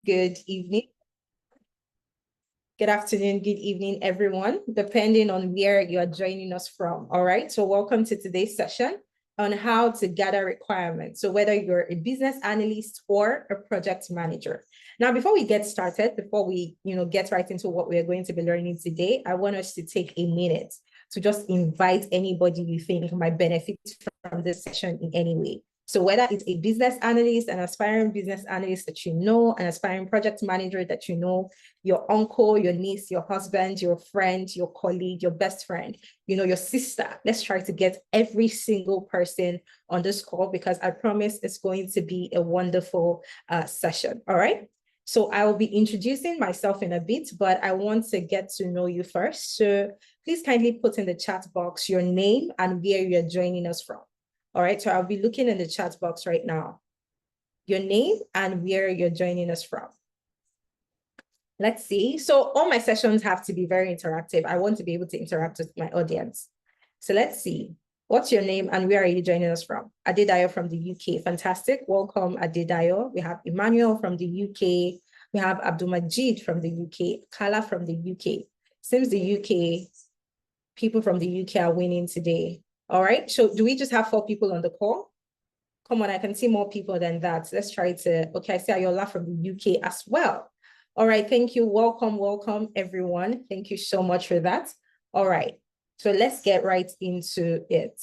good evening, good afternoon, good evening, everyone, depending on where you are joining us from. All right. So welcome to today's session on how to gather requirements. So whether you're a business analyst or a project manager. Now, before we get started, before we get right into what we're going to be learning today, I want us to take a minute to just invite anybody you think might benefit from this session in any way. So whether it's a business analyst, an aspiring business analyst that you know, an aspiring project manager that you know, your uncle, your niece, your husband, your friend, your colleague, your best friend, your sister. Let's try to get every single person on this call because I promise it's going to be a wonderful session. All right. So I will be introducing myself in a bit, but I want to get to know you first. So please kindly put in the chat box your name and where you're joining us from. All right, so I'll be looking in the chat box right now. Your name and where you're joining us from. Let's see. So all my sessions have to be very interactive. I want to be able to interact with my audience. So let's see. What's your name and where are you joining us from? Adedayo from the UK. Fantastic. Welcome, Adedayo. We have Emmanuel from the UK. We have Abdulmajid from the UK. Kala from the UK. Seems the UK, people from the UK are winning today. All right. So do we just have 4 people on the call? Come on, I can see more people than that. Let's try to, okay, I see Ayola from the UK as well. All right, thank you. Welcome, everyone. Thank you so much for that. All right, so let's get right into it.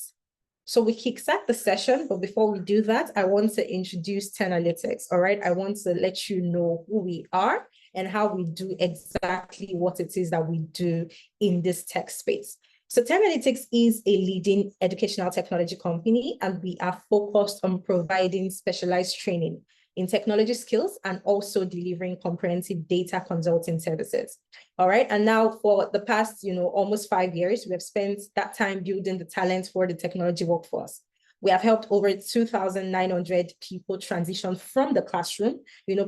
So we kickstart the session, but before we do that, I want to introduce Analytics. All right, I want to let you know who we are and how we do exactly what it is that we do in this tech space. So Analytics is a leading educational technology company, and we are focused on providing specialized training in technology skills and also delivering comprehensive data consulting services. All right. And now for the past, almost 5 years, we have spent that time building the talent for the technology workforce. We have helped over 2,900 people transition from the classroom,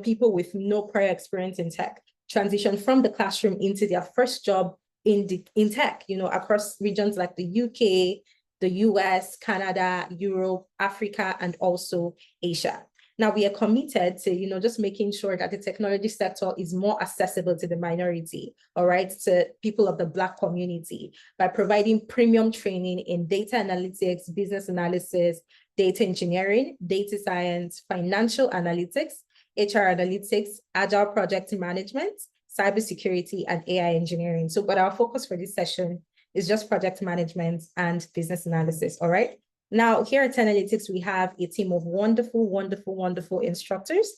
people with no prior experience in tech, transition from the classroom into their first job in tech, across regions like the UK, the US, Canada, Europe, Africa, and also Asia. Now, we are committed to, just making sure that the technology sector is more accessible to the minority, all right, to people of the Black community by providing premium training in data analytics, business analysis, data engineering, data science, financial analytics, HR analytics, agile project management, cybersecurity, and AI engineering. So, but our focus for this session is just project management and business analysis, all right? Now, here at Analytics, we have a team of wonderful instructors,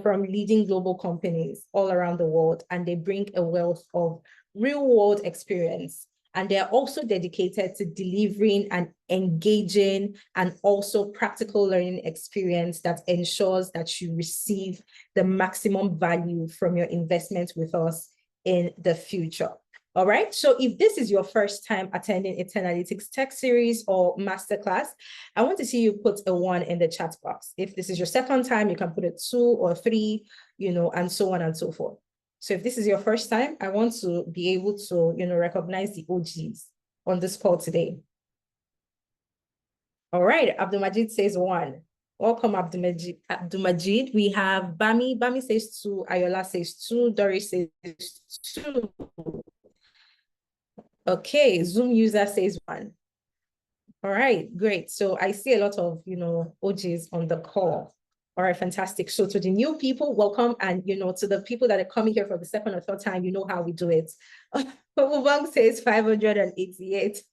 from leading global companies all around the world, and they bring a wealth of real-world experience. And they're also dedicated to delivering an engaging and also practical learning experience that ensures that you receive the maximum value from your investment with us in the future. All right. So if this is your first time attending a Analytics Tech Series or Masterclass, I want to see you put a 1 in the chat box. If this is your second time, you can put a 2 or 3, and so on and so forth. So if this is your first time, I want to be able to, recognize the OGs on this call today. All right, Abdulmajid says 1. Welcome, Abdulmajid. We have Bami. Bami says 2. Ayola says 2. Doris says 2. Okay, Zoom user says 1. All right, great. So I see a lot of, OGs on the call. All right, fantastic. So to the new people, welcome. And, to the people that are coming here for the second or third time, you know how we do it. Ubang says 588.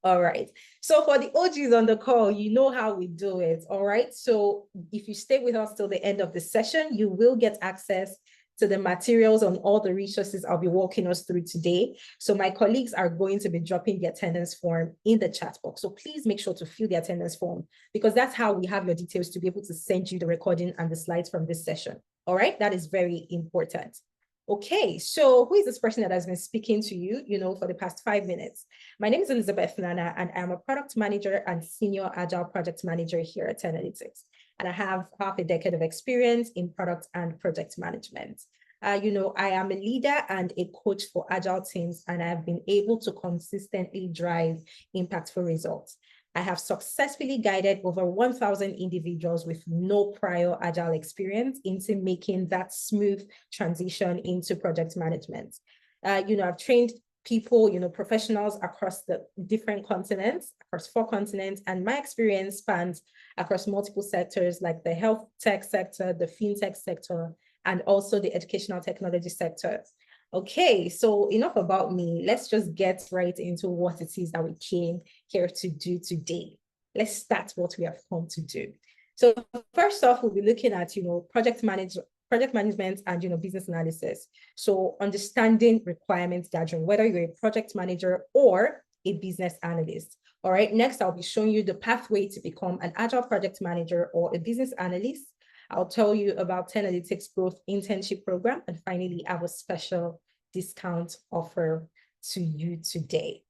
All right. So for the OGs on the call, you know how we do it. All right. So if you stay with us till the end of the session, you will get access to the materials on all the resources I'll be walking us through today. So my colleagues are going to be dropping the attendance form in the chat box. So please make sure to fill the attendance form because that's how we have your details to be able to send you the recording and the slides from this session. All right, that is very important. Okay, so who is this person that has been speaking to you, for the past 5 minutes? My name is Elizabeth Nana, and I'm a product manager and senior agile project manager here at Analytics. And I have half a decade of experience in product and project management. I am a leader and a coach for agile teams, and I've been able to consistently drive impactful results. I have successfully guided over 1,000 individuals with no prior agile experience into making that smooth transition into project management. I've trained people, professionals across the different continents, across 4 continents, and my experience spans across multiple sectors like the health tech sector, the fintech sector, and also the educational technology sector. Okay, so enough about me. Let's just get right into what it is that we came here to do today. Let's start what we have come to do. So first off, we'll be looking at, project management and, business analysis. So understanding requirements gathering, whether you're a project manager or a business analyst. All right, next I'll be showing you the pathway to become an agile project manager or a business analyst. I'll tell you about 10Analytics Growth Internship Program, and finally, I have a special discount offer to you today.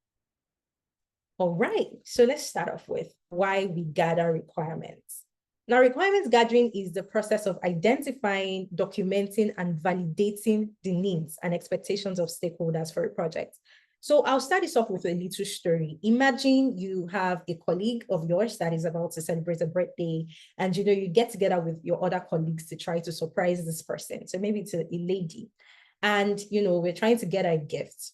All right, so let's start off with why we gather requirements. Now, requirements gathering is the process of identifying, documenting, and validating the needs and expectations of stakeholders for a project. So I'll start this off with a little story. Imagine you have a colleague of yours that is about to celebrate a birthday, and you get together with your other colleagues to try to surprise this person. So maybe it's a lady, and we're trying to get her a gift.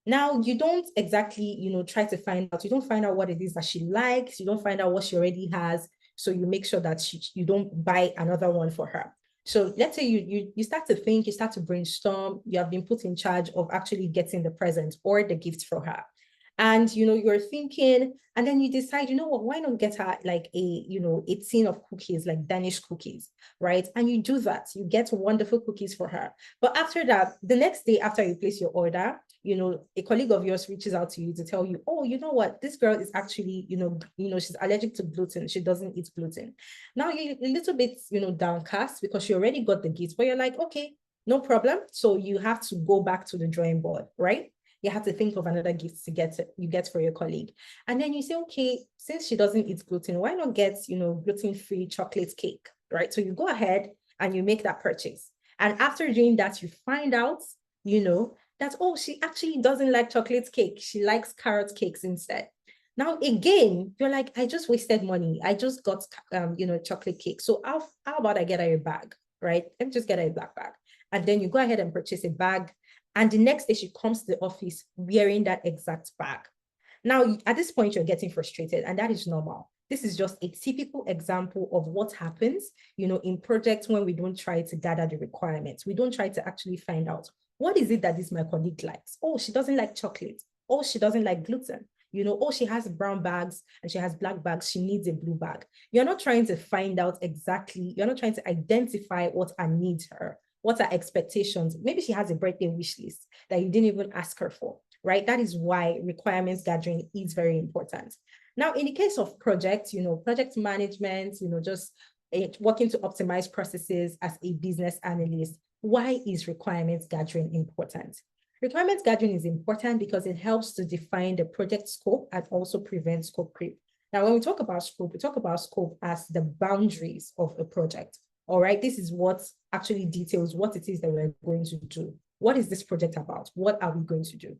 Now, you don't exactly, try to find out, you don't find out what it is that she likes, you don't find out what she already has. So you make sure that you don't buy another one for her. So let's say you start to think, you start to brainstorm, you have been put in charge of actually getting the present or the gift for her. And you're thinking, and then you decide, what, why not get her like a tin of cookies, like Danish cookies, right? And you do that, you get wonderful cookies for her. But after that, the next day after you place your order, a colleague of yours reaches out to you to tell you, oh, you know what, this girl is actually, she's allergic to gluten. She doesn't eat gluten. Now you're a little bit, downcast because you already got the gift, but you're like, okay, no problem. So you have to go back to the drawing board, right? You have to think of another gift you get for your colleague. And then you say, okay, since she doesn't eat gluten, why not get, gluten-free chocolate cake, right? So you go ahead and you make that purchase. And after doing that, you find out, that, oh, she actually doesn't like chocolate cake. She likes carrot cakes instead. Now, again, you're like, I just wasted money. I just got, chocolate cake. So how about I get her a bag, right? Let me just get her a black bag. And then you go ahead and purchase a bag. And the next day she comes to the office wearing that exact bag. Now, at this point, you're getting frustrated, and that is normal. This is just a typical example of what happens, in projects when we don't try to gather the requirements. We don't try to actually find out, what is it that this my colleague likes? Oh, she doesn't like chocolate. Oh, she doesn't like gluten. Oh, she has brown bags and she has black bags. She needs a blue bag. You're not trying to find out exactly, you're not trying to identify what her needs are. What are expectations? Maybe she has a birthday wish list that you didn't even ask her for, right? That is why requirements gathering is very important. Now, in the case of projects, project management, just working to optimize processes as a business analyst, why is requirements gathering important? Requirements gathering is important because it helps to define the project scope and also prevent scope creep. Now, when we talk about scope, we talk about scope as the boundaries of a project. All right, this is what actually details what it is that we're going to do. What is this project about? What are we going to do?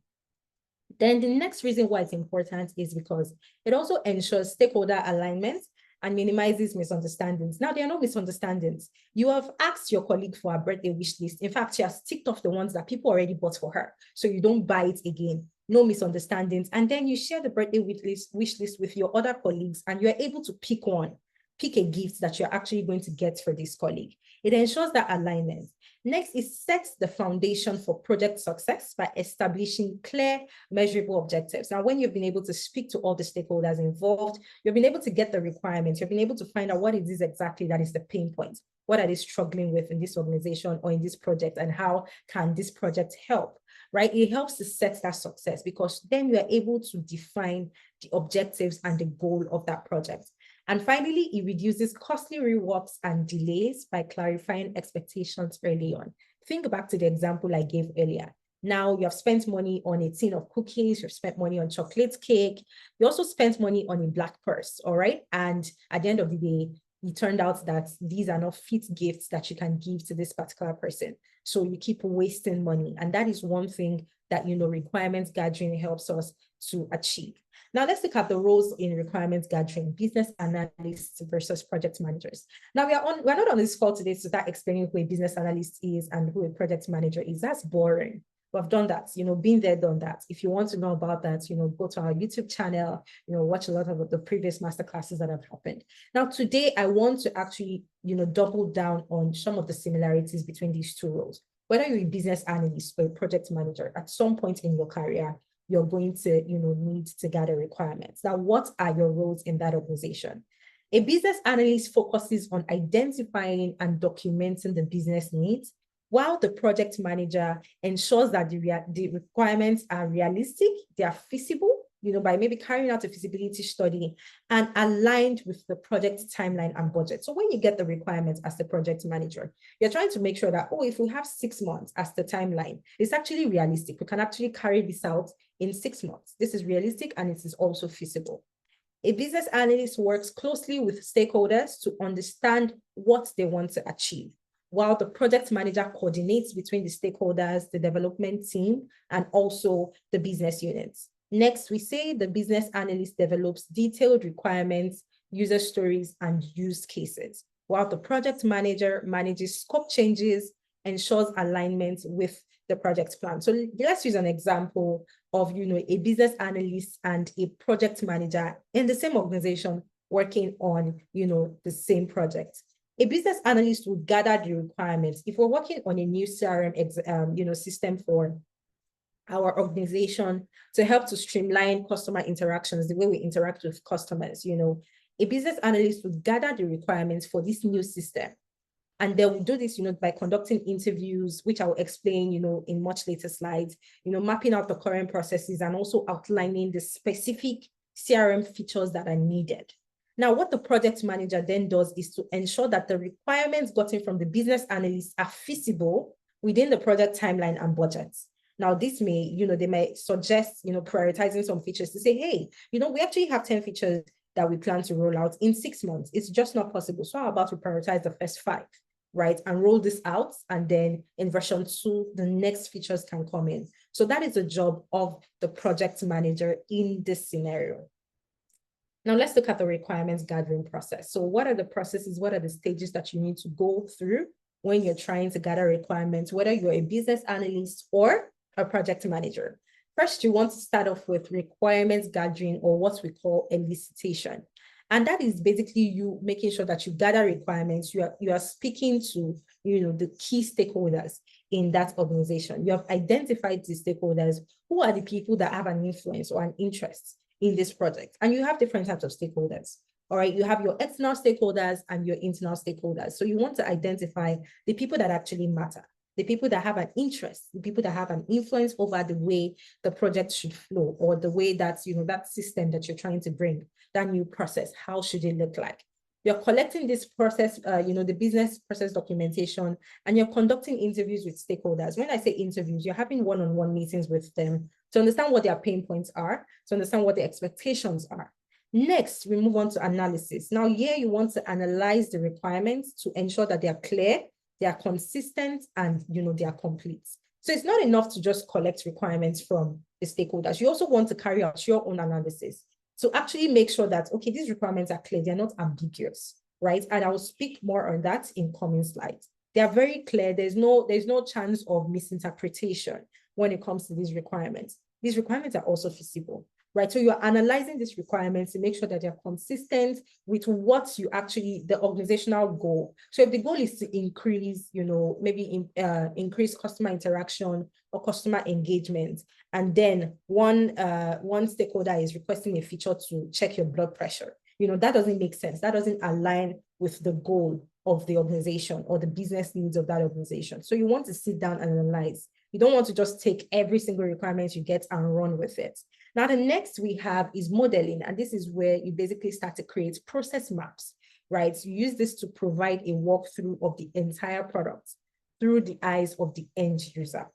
Then the next reason why it's important is because it also ensures stakeholder alignment and minimizes misunderstandings. Now, there are no misunderstandings. You have asked your colleague for a birthday wish list. In fact, she has ticked off the ones that people already bought for her. So you don't buy it again. No misunderstandings. And then you share the birthday wish list with your other colleagues, and you're able to pick one. Pick a gift that you're actually going to get for this colleague. It ensures that alignment. Next, it sets the foundation for project success by establishing clear, measurable objectives. Now, when you've been able to speak to all the stakeholders involved, you've been able to get the requirements, you've been able to find out what it is exactly that is the pain point. What are they struggling with in this organization or in this project, and how can this project help, right? It helps to set that success because then you are able to define the objectives and the goal of that project. And finally, it reduces costly reworks and delays by clarifying expectations early on. Think back to the example I gave earlier. Now you have spent money on a tin of cookies, you've spent money on chocolate cake, you also spent money on a black purse, all right? And at the end of the day, it turned out that these are not fit gifts that you can give to this particular person. So you keep wasting money. And that is one thing that, requirements gathering helps us to achieve. Now let's look at the roles in requirements gathering, business analysts versus project managers. Now we're not on this call today to start explaining who a business analyst is and who a project manager is. That's boring. We've done that, been there, done that. If you want to know about that, go to our YouTube channel, watch a lot of the previous masterclasses that have happened. Now, today, I want to actually, double down on some of the similarities between these two roles. Whether you're a business analyst or a project manager, at some point in your career, you're going to, need to gather requirements. Now, what are your roles in that organization? A business analyst focuses on identifying and documenting the business needs, while the project manager ensures that the requirements are realistic, they are feasible, by maybe carrying out a feasibility study and aligned with the project timeline and budget. So when you get the requirements as the project manager, you're trying to make sure that, if we have 6 months as the timeline, it's actually realistic. We can actually carry this out in 6 months. This is realistic and it is also feasible. A business analyst works closely with stakeholders to understand what they want to achieve, while the project manager coordinates between the stakeholders, the development team, and also the business units. Next, we say the business analyst develops detailed requirements, user stories, and use cases, while the project manager manages scope changes, ensures alignment with the project plan. So let's use an example of, a business analyst and a project manager in the same organization working on, the same project. A business analyst would gather the requirements. If we're working on a new CRM system for our organization to help to streamline customer interactions, the way we interact with customers, a business analyst would gather the requirements for this new system. And they will do this, by conducting interviews, which I will explain, in much later slides, mapping out the current processes and also outlining the specific CRM features that are needed. Now, what the project manager then does is to ensure that the requirements gotten from the business analyst are feasible within the project timeline and budgets. Now, this may, they may suggest, prioritizing some features to say, hey, we actually have 10 features that we plan to roll out in 6 months. It's just not possible. So how about we prioritize the first 5, right? And roll this out. And then in version 2, the next features can come in. So that is the job of the project manager in this scenario. Now let's look at the requirements gathering process. So what are the processes? What are the stages that you need to go through when you're trying to gather requirements, whether you're a business analyst or a project manager? First, you want to start off with requirements gathering, or what we call elicitation. And that is basically you making sure that you gather requirements. You are speaking to, the key stakeholders in that organization. You have identified the stakeholders. Who are the people that have an influence or an interest in this project? And you have different types of stakeholders. All right, you have your external stakeholders and your internal stakeholders. So you want to identify the people that actually matter, the people that have an interest, the people that have an influence over the way the project should flow, or the way that, that system that you're trying to bring, that new process, how should it look like? You're collecting this process, the business process documentation, and you're conducting interviews with stakeholders. When I say interviews, you're having one-on-one meetings with them to understand what their pain points are, to understand what the expectations are. Next, we move on to analysis. Now, here you want to analyze the requirements to ensure that they are clear, they are consistent, and they are complete. So it's not enough to just collect requirements from the stakeholders. You also want to carry out your own analysis to actually make sure that, okay, these requirements are clear, they're not ambiguous, right? And I will speak more on that in coming slides. They are very clear. There's no chance of misinterpretation when it comes to these requirements. These requirements are also feasible, right? So you're analyzing these requirements to make sure that they're consistent with what you actually, the organizational goal. So if the goal is to increase, maybe increase customer interaction or customer engagement, and then one stakeholder is requesting a feature to check your blood pressure, that doesn't make sense. That doesn't align with the goal of the organization or the business needs of that organization. So you want to sit down and analyze. You don't want to just take every single requirement you get and run with it. Now, the next we have is modeling. And this is where you basically start to create process maps, right? You use this to provide a walkthrough of the entire product through the eyes of the end user.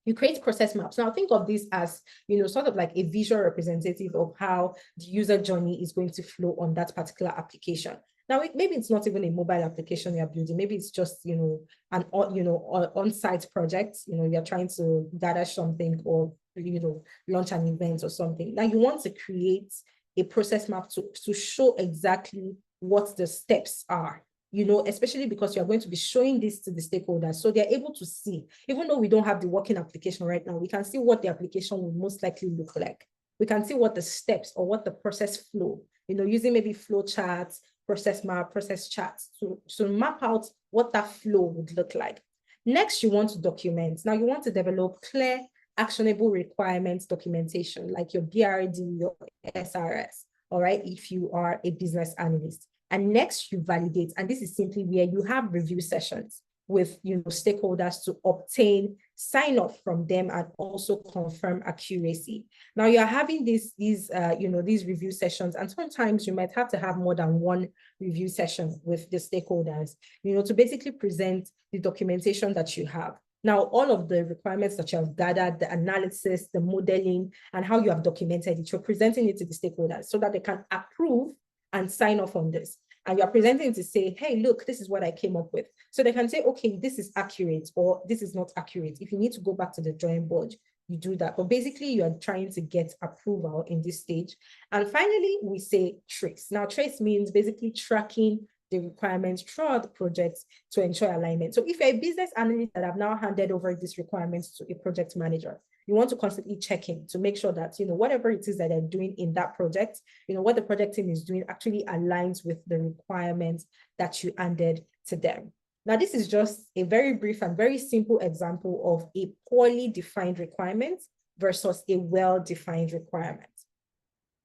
You create process maps. Now, think of this as, sort of like a visual representative of how the user journey is going to flow on that particular application. Now, maybe it's not even a mobile application you're building. Maybe it's just, an on-site project. You're trying to gather something or launch an event or something. Now you want to create a process map to show exactly what the steps are, especially because you're going to be showing this to the stakeholders. So they're able to see, even though we don't have the working application right now, we can see what the application will most likely look like. We can see what the steps or what the process flow, using maybe flow charts, process map, process charts to map out what that flow would look like. Next, you want to document. Now you want to develop clear, actionable requirements documentation, like your BRD, your SRS, all right, if you are a business analyst. And next, you validate. And this is simply where you have review sessions with stakeholders to obtain sign off from them and also confirm accuracy. Now you're having these review sessions, and sometimes you might have to have more than one review session with the stakeholders, to basically present the documentation that you have. Now, all of the requirements that you have gathered, the analysis, the modeling, and how you have documented it, you're presenting it to the stakeholders so that they can approve and sign off on this. And you're presenting to say, hey, look, this is what I came up with. So they can say, okay, this is accurate or this is not accurate. If you need to go back to the drawing board, you do that. But basically, you are trying to get approval in this stage. And finally, we say trace. Now, trace means basically tracking the requirements throughout the project to ensure alignment. So if you're a business analyst that have now handed over these requirements to a project manager, you want to constantly check in to make sure that, whatever it is that they're doing in that project, what the project team is doing actually aligns with the requirements that you handed to them. Now, this is just a very brief and very simple example of a poorly defined requirement versus a well-defined requirement.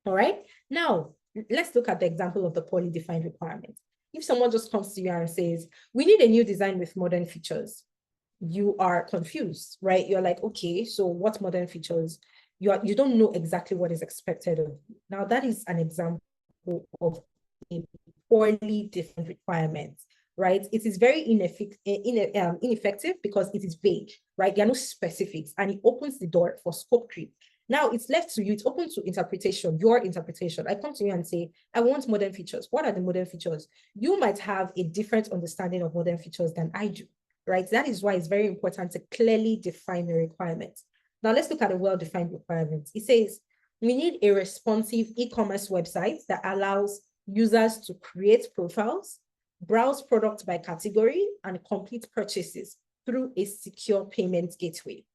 All right. Now, let's look at the example of the poorly defined requirement. If someone just comes to you and says, we need a new design with modern features, you are confused, right? You're like, okay, so what modern features? You don't know exactly what is expected of you. Now, that is an example of a poorly defined requirement, right? It is very ineffective because it is vague, right? There are no specifics, and it opens the door for scope creep. Now it's left to you, it's open to interpretation, your interpretation. I come to you and say, I want modern features. What are the modern features? You might have a different understanding of modern features than I do, right? That is why it's very important to clearly define the requirements. Now let's look at a well-defined requirement. It says, we need a responsive e-commerce website that allows users to create profiles, browse products by category, and complete purchases through a secure payment gateway.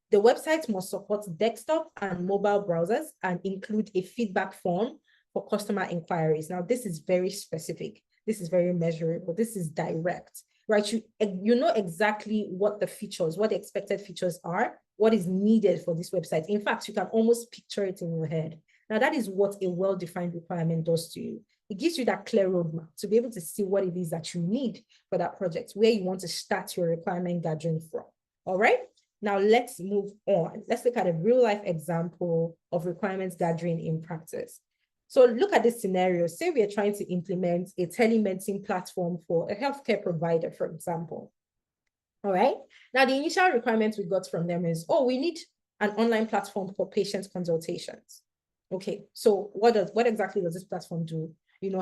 The website must support desktop and mobile browsers and include a feedback form for customer inquiries. Now, this is very specific. This is very measurable. This is direct, right? You know exactly what the features, what the expected features are, what is needed for this website. In fact, you can almost picture it in your head. Now, that is what a well-defined requirement does to you. It gives you that clear roadmap to be able to see what it is that you need for that project, where you want to start your requirement gathering from. All right. Now let's move on. Let's look at a real life example of requirements gathering in practice. So look at this scenario. Say we are trying to implement a telemedicine platform for a healthcare provider, for example. All right. Now the initial requirements we got from them is, oh, we need an online platform for patient consultations. Okay. So what exactly does this platform do?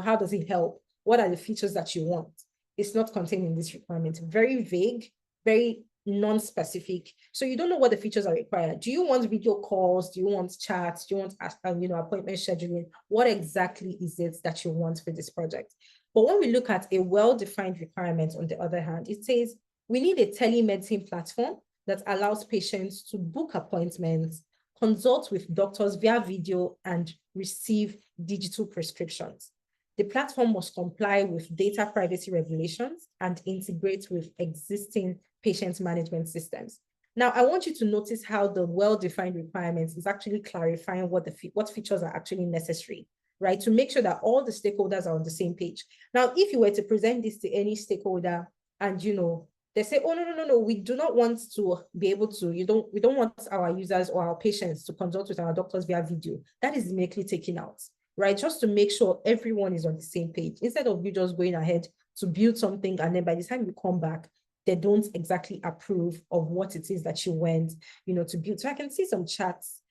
How does it help? What are the features that you want? It's not contained in this requirement. Very vague, very non-specific. So you don't know what the features are required. Do you want video calls? Do you want chats? Do you want appointment scheduling? What exactly is it that you want for this project? But when we look at a well-defined requirement, on the other hand, it says we need a telemedicine platform that allows patients to book appointments, consult with doctors via video, and receive digital prescriptions. The platform must comply with data privacy regulations and integrate with existing patient management systems. Now, I want you to notice how the well-defined requirements is actually clarifying what features are actually necessary, right? To make sure that all the stakeholders are on the same page. Now, if you were to present this to any stakeholder and, they say, oh, no, we do not want to be able to, we don't want our users or our patients to consult with our doctors via video. That is immediately taken out, right? Just to make sure everyone is on the same page, instead of you just going ahead to build something and then by the time you come back, they don't exactly approve of what it is that you went, to build. So I can see some chats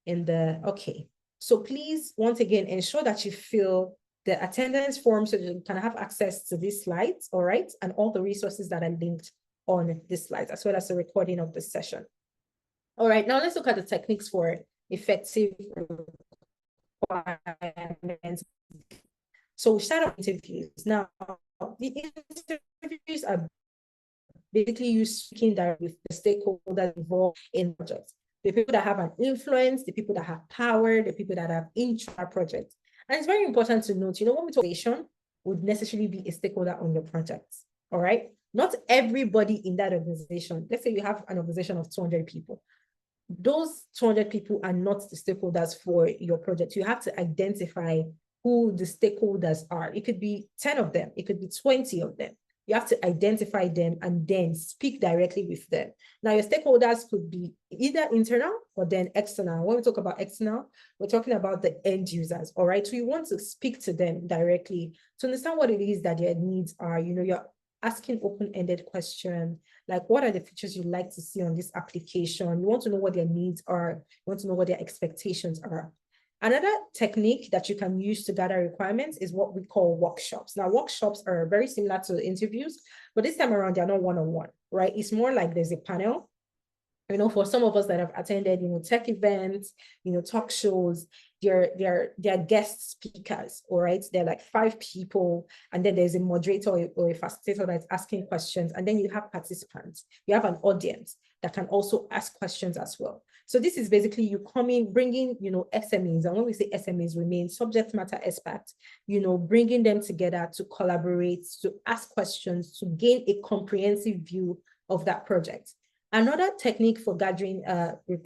in the, okay. So please, once again, ensure that you fill the attendance form so that you can have access to these slides, all right? And all the resources that are linked on this slide, as well as the recording of this session. All right, now let's look at the techniques for effective requirements. So we start off interviews. Now, the interviews are basically you speaking directly with the stakeholders involved in projects. The people that have an influence, the people that have power, the people that have intra project. And it's very important to note, when we talk organization would necessarily be a stakeholder on your project. All right. Not everybody in that organization. Let's say you have an organization of 200 people. Those 200 people are not the stakeholders for your project. You have to identify who the stakeholders are. It could be 10 of them, it could be 20 of them. You have to identify them and then speak directly with them. Now, your stakeholders could be either internal or then external. When we talk about external, we're talking about the end users, all right? So you want to speak to them directly to understand what it is that their needs are. You're asking open-ended questions, like what are the features you'd like to see on this application? You want to know what their needs are. You want to know what their expectations are. Another technique that you can use to gather requirements is what we call workshops. Now, workshops are very similar to interviews, but this time around, they're not one-on-one, right? It's more like there's a panel. For some of us that have attended, tech events, talk shows, they're guest speakers, all right? They're like 5 people, and then there's a moderator or a facilitator that's asking questions, and then you have participants. You have an audience that can also ask questions as well. So this is basically you coming, bringing, SMEs, and when we say SMEs, we mean subject matter experts, bringing them together to collaborate, to ask questions, to gain a comprehensive view of that project. Another technique for gathering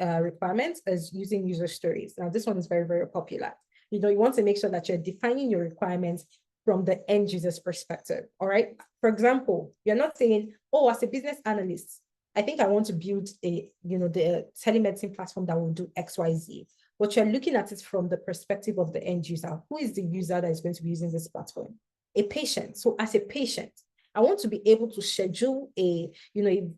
requirements is using user stories. Now, this one is very, very popular. You want to make sure that you're defining your requirements from the end user's perspective, all right? For example, you're not saying, oh, as a business analyst, I think I want to build the telemedicine platform that will do X, Y, Z. But you're looking at it from the perspective of the end user. Who is the user that is going to be using this platform? A patient. So as a patient, I want to be able to schedule a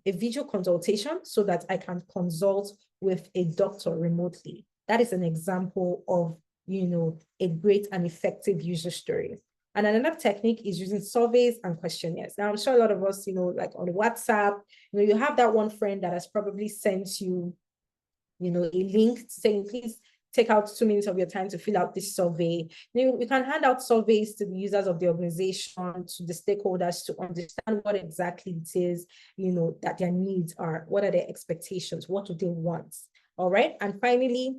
video consultation so that I can consult with a doctor remotely. That is an example of, a great and effective user story. And another technique is using surveys and questionnaires. Now, I'm sure a lot of us, like on WhatsApp, you have that one friend that has probably sent you, a link saying, please take out 2 minutes of your time to fill out this survey. We can hand out surveys to the users of the organization, to the stakeholders, to understand what exactly it is, that their needs are. What are their expectations? What do they want? All right. And finally,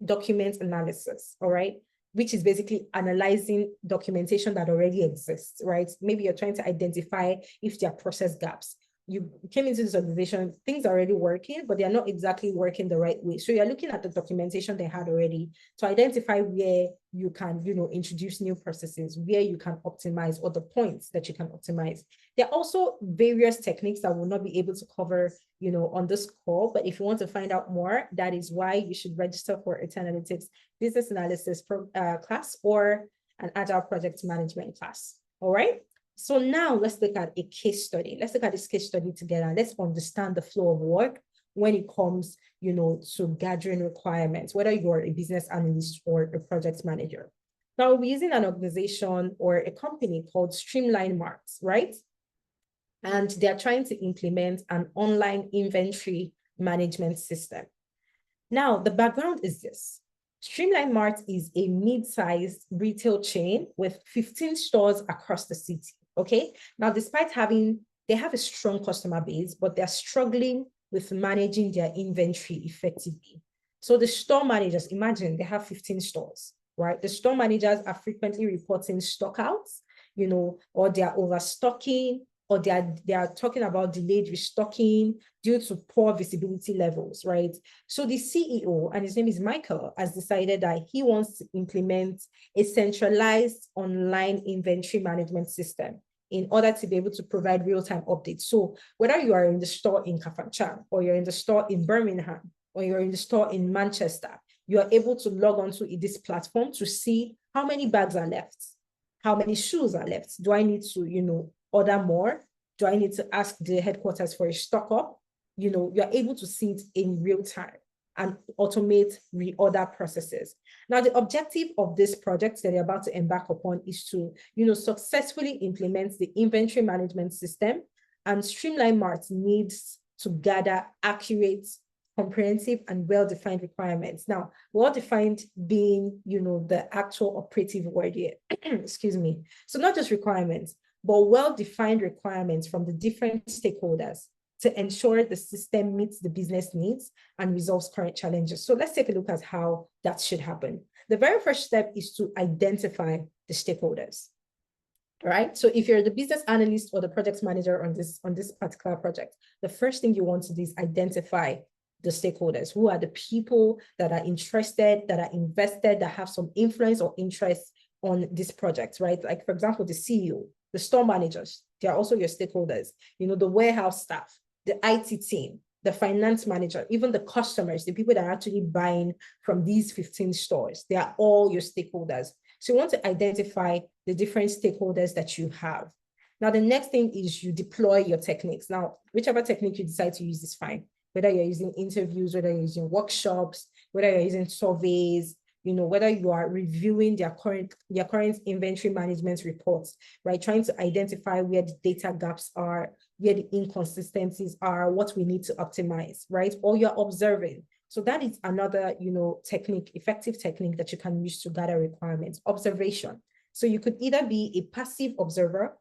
document analysis. All right, which is basically analyzing documentation that already exists, right? Maybe you're trying to identify if there are process gaps. You came into this organization, things are already working, but they're not exactly working the right way. So you're looking at the documentation they had already to identify where you can, introduce new processes, where you can optimize, or the points that you can optimize. There are also various techniques that we'll not be able to cover, on this call, but if you want to find out more, that is why you should register for a Analytics business analysis class or an agile project management class. All right. So now let's look at a case study. Let's look at this case study together. Let's understand the flow of work when it comes, to gathering requirements, whether you're a business analyst or a project manager. Now, we're using an organization or a company called Streamline Marks, right? And they're trying to implement an online inventory management system. Now, the background is this. Streamline Mart is a mid-sized retail chain with 15 stores across the city, okay? Now, despite they have a strong customer base, but they're struggling with managing their inventory effectively. So the store managers, imagine they have 15 stores, right? The store managers are frequently reporting stockouts, or they're overstocking, or they are talking about delayed restocking due to poor visibility levels, right? So the CEO, and his name is Michael, has decided that he wants to implement a centralized online inventory management system in order to be able to provide real-time updates. So whether you are in the store in Kafanchan, or you're in the store in Birmingham, or you're in the store in Manchester, you are able to log onto this platform to see how many bags are left, how many shoes are left. Do I need to, order more? Do I need to ask the headquarters for a stock up? You're able to see it in real time and automate reorder processes. Now, the objective of this project that you're about to embark upon is to, successfully implement the inventory management system, and Streamline Mart needs to gather accurate comprehensive, and well-defined requirements. Now, well-defined being, the actual operative word here. Excuse me. So not just requirements, but well-defined requirements from the different stakeholders to ensure the system meets the business needs and resolves current challenges. So let's take a look at how that should happen. The very first step is to identify the stakeholders. Right? So if you're the business analyst or the project manager on this particular project, the first thing you want to do is identify the stakeholders. Who are the people that are interested, that are invested, that have some influence or interest on this project, right? Like, for example, the CEO, the store managers, they are also your stakeholders. The warehouse staff, the IT team, the finance manager, even the customers, the people that are actually buying from these 15 stores, they are all your stakeholders. So you want to identify the different stakeholders that you have. Now, the next thing is you deploy your techniques. Now, whichever technique you decide to use is fine. Whether you're using interviews, whether you're using workshops, whether you're using surveys, whether you are reviewing their current inventory management reports, right? Trying to identify where the data gaps are, where the inconsistencies are, what we need to optimize, right? Or you're observing. So that is another, technique, effective technique that you can use to gather requirements, observation. So you could either be a passive observer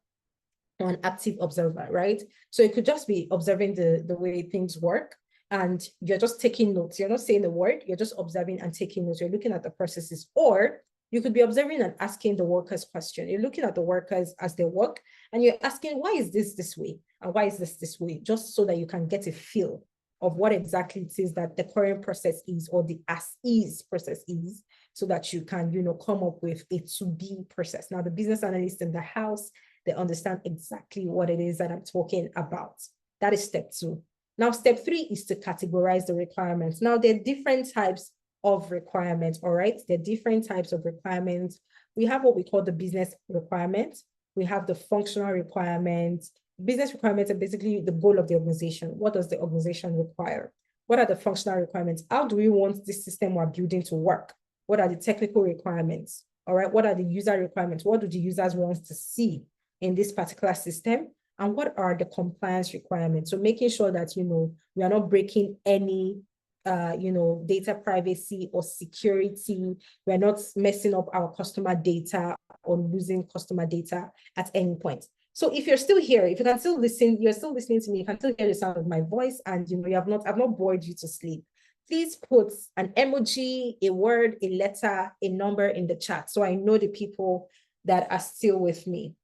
or an active observer, right? So it could just be observing the way things work, and you're just taking notes. You're not saying the word, you're just observing and taking notes. You're looking at the processes. Or you could be observing and asking the workers question. You're looking at the workers as they work, and you're asking, why is this way? And why is this way? Just so that you can get a feel of what exactly it is that the current process is, or the as-is process is, so that you can, come up with a to-be process. Now, the business analyst in the house, they understand exactly what it is that I'm talking about. That is step 2. Now, step 3 is to categorize the requirements. Now, there are different types of requirements, all right? There are different types of requirements. We have what we call the business requirements. We have the functional requirements. Business requirements are basically the goal of the organization. What does the organization require? What are the functional requirements? How do we want this system we're building to work? What are the technical requirements? All right, what are the user requirements? What do the users want to see in this particular system? And what are the compliance requirements? So making sure that, we are not breaking any, data privacy or security. We're not messing up our customer data or losing customer data at any point. So if you're still here, if you can still listen, you're still listening to me, you can still hear the sound of my voice, and I've not bored you to sleep, please put an emoji, a word, a letter, a number in the chat, so I know the people that are still with me.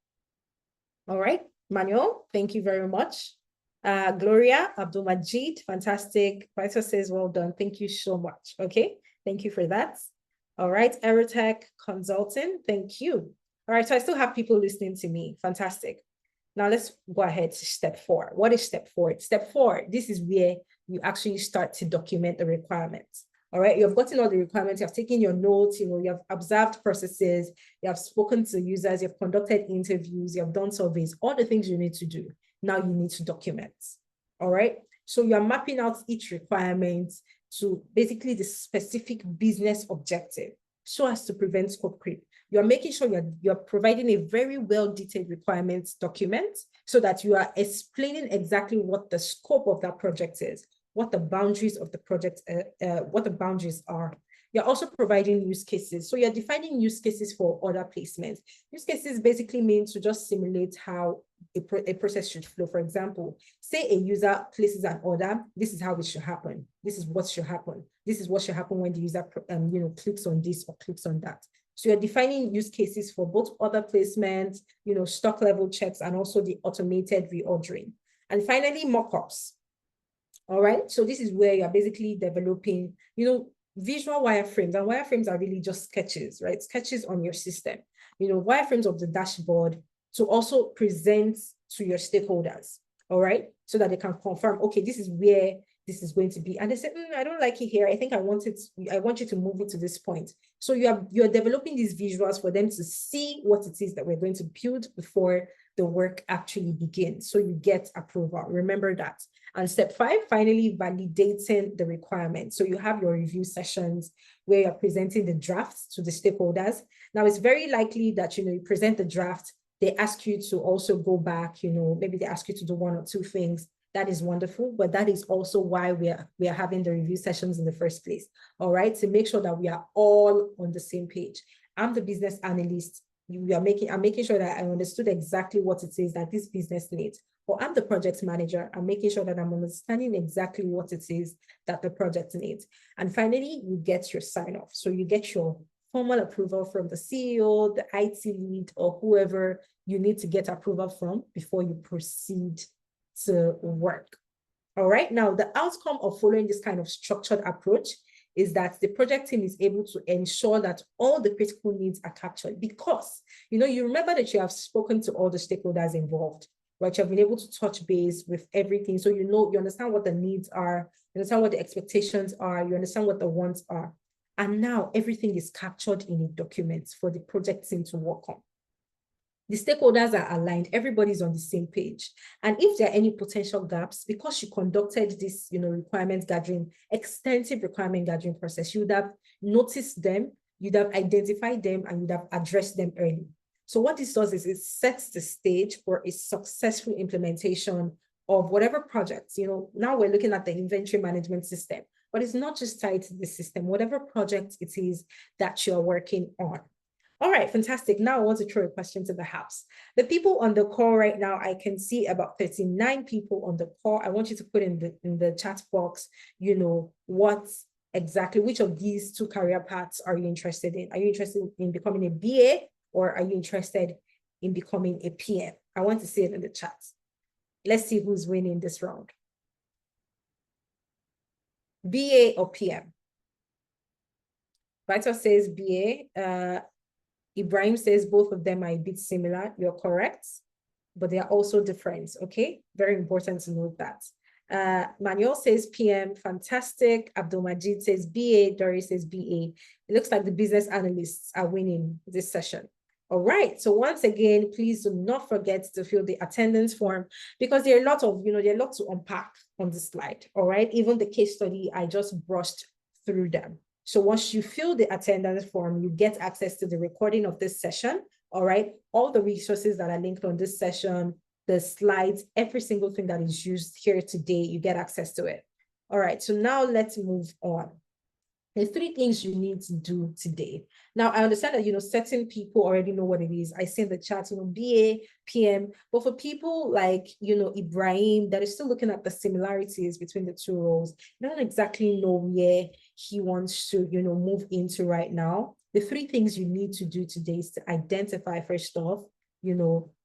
All right, Manuel, thank you very much. Gloria Abdul-Majid, fantastic. Vita says, well done. Thank you so much. Okay, thank you for that. All right, Aerotech Consulting, thank you. All right, so I still have people listening to me. Fantastic. Now let's go ahead to step 4. What is step 4? Step 4, this is where you actually start to document the requirements. All right, you've gotten all the requirements, you have taken your notes, you have observed processes, you have spoken to users, you've conducted interviews, you have done surveys, all the things you need to do. Now you need to document. All right, so you're mapping out each requirement to basically the specific business objective so as to prevent scope creep. You're making sure you're providing a very well-detailed requirements document so that you are explaining exactly what the scope of that project is, what the boundaries of the project, what the boundaries are. You're also providing use cases. So you're defining use cases for order placements. Use cases basically mean to just simulate how a process should flow. For example, say a user places an order, this is how it should happen. This is what should happen. This is what should happen when the user clicks on this or clicks on that. So you're defining use cases for both order placement, stock level checks, and also the automated reordering. And finally, mockups. All right, so this is where you're basically developing, visual wireframes, and wireframes are really just sketches, right? Sketches on your system, wireframes of the dashboard to also present to your stakeholders, all right? So that they can confirm, okay, this is where this is going to be. And they say, I don't like it here. I think I want you to move it to this point. So you're developing these visuals for them to see what it is that we're going to build before the work actually begins. So you get approval. Remember that. And step 5, finally, validating the requirements. So you have your review sessions where you're presenting the drafts to the stakeholders. Now, it's very likely that, you present the draft, they ask you to also go back, maybe they ask you to do 1 or 2 things that is wonderful, but that is also why we are having the review sessions in the first place. All right, to make sure that we are all on the same page. I'm the business analyst. I'm making sure that I understood exactly what it is that this business needs. Or I'm the project manager. I'm making sure that I'm understanding exactly what it is that the project needs. And finally, you get your sign off. So you get your formal approval from the CEO, the IT lead, or whoever you need to get approval from before you proceed to work. All right. Now, the outcome of following this kind of structured approach is that the project team is able to ensure that all the critical needs are captured because, you remember that you have spoken to all the stakeholders involved, right? You have been able to touch base with everything. So, you understand what the needs are, you understand what the expectations are, you understand what the wants are. And now everything is captured in a document for the project team to work on. The stakeholders are aligned, everybody's on the same page. And if there are any potential gaps, because you conducted this, extensive requirement gathering process, you would have noticed them, you'd have identified them, and you'd have addressed them early. So what this does is it sets the stage for a successful implementation of whatever projects. Now we're looking at the inventory management system, but it's not just tied to the system, whatever project it is that you're working on. All right, fantastic. Now I want to throw a question to the house. The people on the call right now, I can see about 39 people on the call. I want you to put in the chat box, what exactly, which of these two career paths are you interested in? Are you interested in becoming a BA or are you interested in becoming a PM? I want to see it in the chat. Let's see who's winning this round. BA or PM? Vital says BA. Ibrahim says both of them are a bit similar. You're correct, but they are also different. Okay, very important to note that. Manuel says PM, fantastic. Abdul Majid says BA. Doris says BA. It looks like the business analysts are winning this session. All right. So once again, please do not forget to fill the attendance form because there are a lot to unpack on this slide. All right. Even the case study, I just brushed through them. So once you fill the attendance form, you get access to the recording of this session, all right? All the resources that are linked on this session, the slides, every single thing that is used here today, you get access to it. All right, so now let's move on. There's 3 things you need to do today. Now, I understand that, certain people already know what it is. I see in the chat, BA, PM, but for people like, Ibrahim, that is still looking at the similarities between the 2 roles, they don't exactly know where he wants to, move into right now. The 3 things you need to do today is to identify, first off,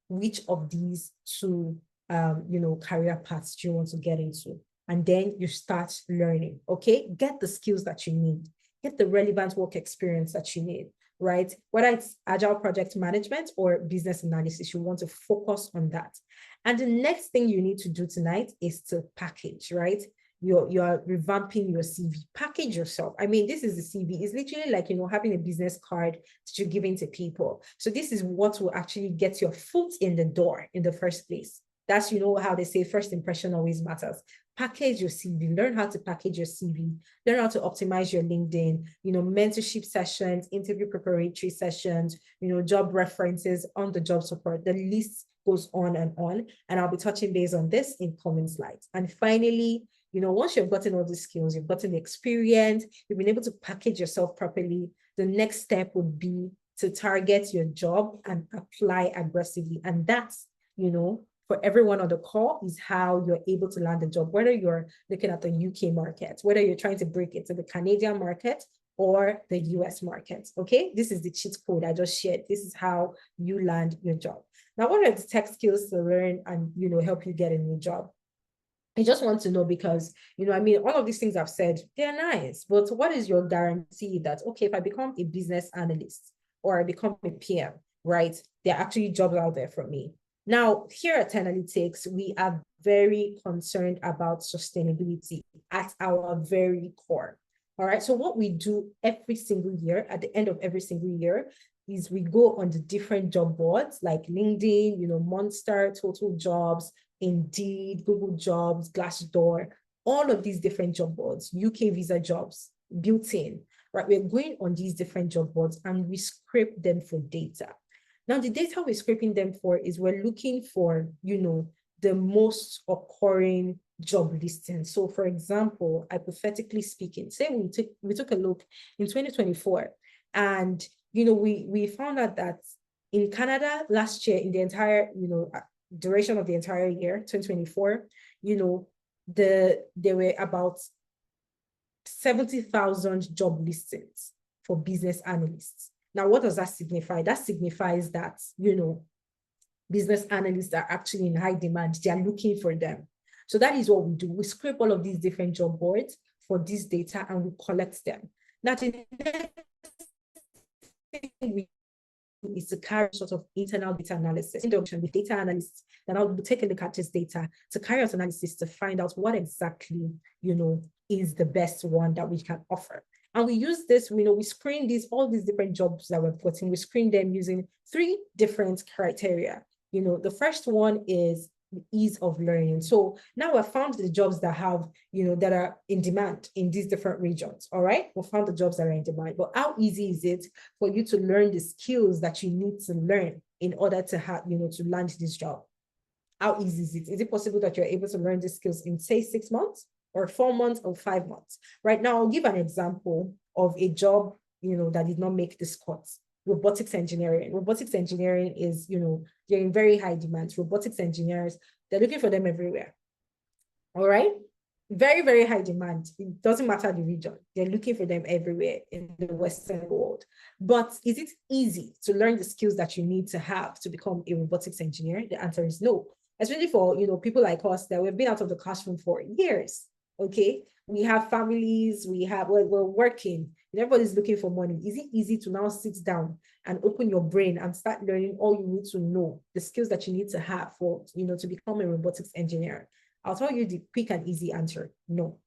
which of these 2, career paths do you want to get into? And then you start learning, okay? Get the skills that you need. Get the relevant work experience that you need, right? Whether it's agile project management or business analysis, you want to focus on that. And the next thing you need to do tonight is to package, right? You're revamping your CV. Package yourself. I mean, this is the CV. It's literally like, having a business card that you're giving to people. So this is what will actually get your foot in the door in the first place. That's, how they say first impression always matters. Package your CV, learn how to package your CV, learn how to optimize your LinkedIn, mentorship sessions, interview preparatory sessions, job references, on the job support. The list goes on. And I'll be touching base on this in coming slides. And finally, once you've gotten all the skills, you've gotten the experience, you've been able to package yourself properly, the next step would be to target your job and apply aggressively. And that's, for everyone on the call is how you're able to land a job, whether you're looking at the UK market, whether you're trying to break into the Canadian market or the US market, okay? This is the cheat code I just shared. This is how you land your job. Now, what are the tech skills to learn and, help you get a new job? I just want to know because, all of these things I've said, they're nice, but what is your guarantee that, okay, if I become a business analyst or I become a PM, right, there are actually jobs out there for me? Now, here at Analytics, we are very concerned about sustainability at our very core. All right. So what we do every single year, at the end of every single year, is we go on the different job boards like LinkedIn, Monster, Total Jobs, Indeed, Google Jobs, Glassdoor, all of these different job boards, UK visa jobs, built in, right? We're going on these different job boards and we scrape them for data. Now, the data we're scraping them for is we're looking for, the most occurring job listings. So for example, hypothetically speaking, say we took a look in 2024, and we found out that in Canada last year, in the entire duration of the entire year 2024, there were about 70,000 job listings for business analysts. Now, what does that signify? That signifies that business analysts are actually in high demand. They are looking for them. So that is what we do. We scrape all of these different job boards for this data and we collect them. Now, the next thing we do is to carry sort of internal data analysis with data analysts. Then I'll take a look at this data to carry out analysis to find out what exactly is the best one that we can offer. And we use this, we screen all these different jobs that we've gotten. We screen them using 3 different criteria. The first one is ease of learning. So now we've found the jobs that have, that are in demand in these different regions. All right. We found the jobs that are in demand, but how easy is it for you to learn the skills that you need to learn in order to have, to land this job? How easy is it? Is it possible that you're able to learn the skills in, say, 6 months or 4 months or 5 months? Right now, I'll give an example of a job, that did not make this cut. Robotics engineering. Robotics engineering is, they're in very high demand. Robotics engineers, they're looking for them everywhere. All right. Very, very high demand. It doesn't matter the region. They're looking for them everywhere in the Western world. But is it easy to learn the skills that you need to have to become a robotics engineer? The answer is no. Especially for, people like us that we've been out of the classroom for years. Okay. We have families, we're working, and everybody's looking for money. Is it easy to now sit down and open your brain and start learning all you need to know, the skills that you need to have for, to become a robotics engineer? I'll tell you the quick and easy answer, no.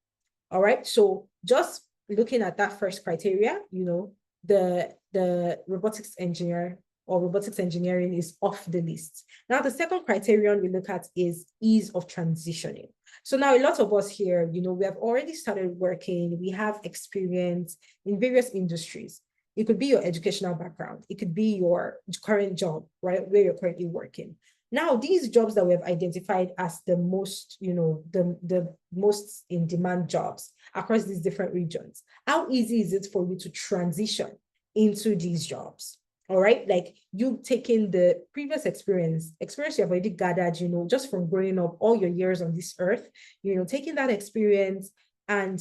All right. So just looking at that first criteria, the robotics engineer or robotics engineering is off the list. Now, the second criterion we look at is ease of transitioning. So now a lot of us here, we have already started working, we have experience in various industries. It could be your educational background. It could be your current job, right, where you're currently working. Now, these jobs that we have identified as the most, the most in demand jobs across these different regions, how easy is it for you to transition into these jobs? All right, like you taking the previous experience you have already gathered, just from growing up all your years on this earth, taking that experience and,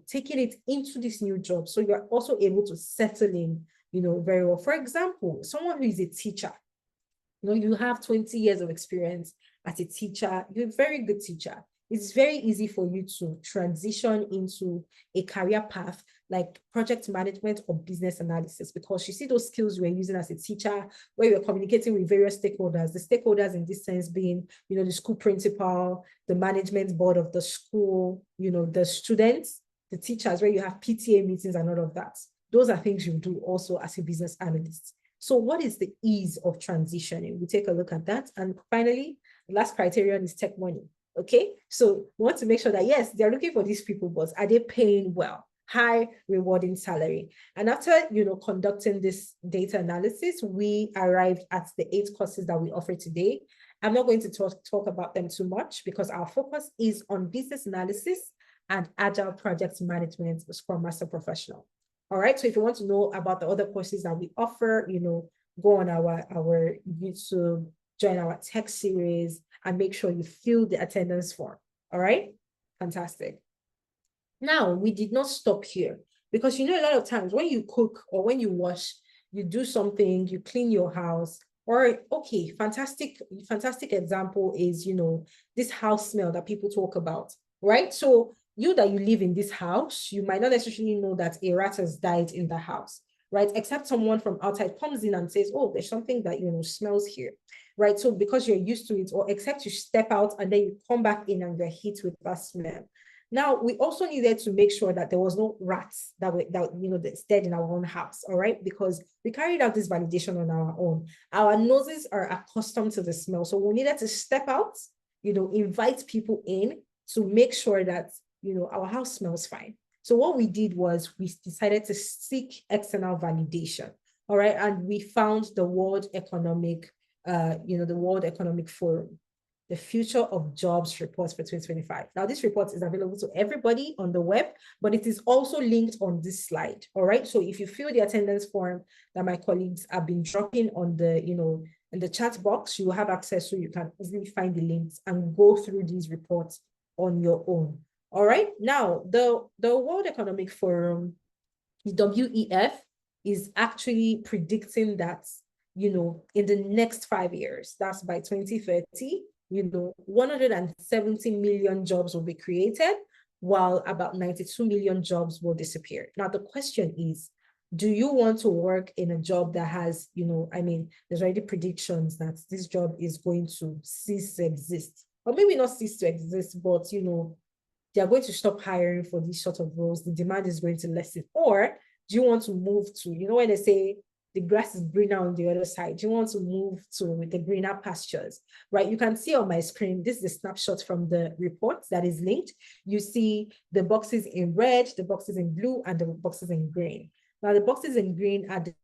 taking it into this new job. So you're also able to settle in, very well. For example, someone who is a teacher, you have 20 years of experience as a teacher, you're a very good teacher. It's very easy for you to transition into a career path like project management or business analysis, because you see those skills we're using as a teacher, where you're communicating with various stakeholders, the stakeholders in this sense being, the school principal, the management board of the school, the students, the teachers, where you have PTA meetings and all of that. Those are things you do also as a business analyst. So what is the ease of transitioning? We take a look at that. And finally, the last criterion is tech money. Okay, so we want to make sure that, yes, they're looking for these people, but are they paying well? High rewarding salary. And after, conducting this data analysis, we arrived at the 8 courses that we offer today. I'm not going to talk about them too much because our focus is on business analysis and agile project management, Scrum Master Professional. All right, so if you want to know about the other courses that we offer, go on our YouTube, join our tech series, and make sure you fill the attendance form. All right, fantastic. Now, we did not stop here because, a lot of times when you cook or when you wash, you do something, you clean your house, or, okay, fantastic example is, this house smell that people talk about, right? So you that you live in this house, you might not necessarily know that a rat has died in the house, right? Except someone from outside comes in and says, oh, there's something that, smells here, right? So because you're used to it, or except you step out and then you come back in and you're hit with that smell. Now, we also needed to make sure that there was no rats that's dead in our own house, all right? Because we carried out this validation on our own. Our noses are accustomed to the smell. So we needed to step out, invite people in to make sure that, our house smells fine. So what we did was we decided to seek external validation, all right? And we found the World Economic Forum. the Future of Jobs report for 2025. Now, this report is available to everybody on the web, but it is also linked on this slide. All right. So if you fill the attendance form that my colleagues have been dropping on the, in the chat box, you will have access so you can easily find the links and go through these reports on your own. All right. Now, the World Economic Forum, the WEF, is actually predicting that, in the next 5 years, that's by 2030, 170 million jobs will be created, while about 92 million jobs will disappear. Now, the question is, do you want to work in a job that has, there's already predictions that this job is going to cease to exist, or maybe not cease to exist, but, they are going to stop hiring for these sort of roles. The demand is going to lessen. Or do you want to move to, when they say the grass is greener on the other side, do you want to move to the greener pastures, right? You can see on my screen, this is a snapshot from the report that is linked. You see the boxes in red, the boxes in blue, and the boxes in green. Now, the boxes in green are the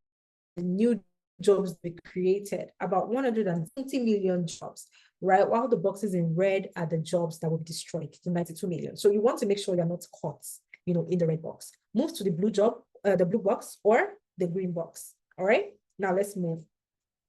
new jobs we created, about 120 million jobs, right? While the boxes in red are the jobs that were destroyed, the 92 million. So you want to make sure you're not caught, in the red box. Move to the blue box or the green box. All right, now let's move.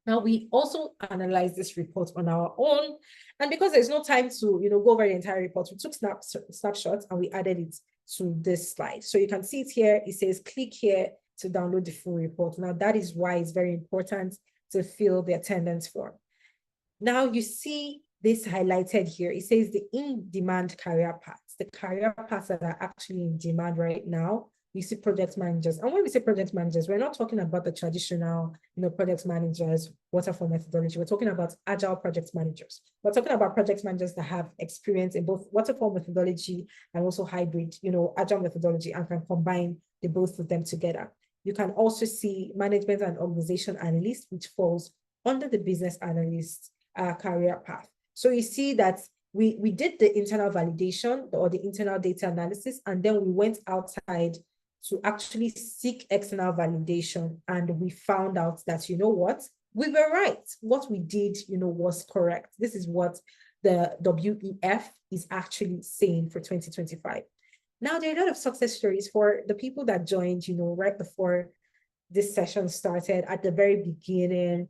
Now, we also analyzed this report on our own. And because there's no time to, go over the entire report, we took snapshots and we added it to this slide. So you can see it here. It says, click here to download the full report. Now, that is why it's very important to fill the attendance form. Now, you see this highlighted here. It says the in-demand career paths, the career paths that are actually in demand right now. You see project managers. And when we say project managers, we're not talking about the traditional, project managers, waterfall methodology. We're talking about agile project managers. We're talking about project managers that have experience in both waterfall methodology and also hybrid, agile methodology, and can combine the both of them together. You can also see management and organization analyst, which falls under the business analyst career path. So you see that we did the internal validation or the internal data analysis, and then we went outside to actually seek external validation. And we found out that, we were right. What we did, was correct. This is what the WEF is actually saying for 2025. Now, there are a lot of success stories for the people that joined, right before this session started, at the very beginning,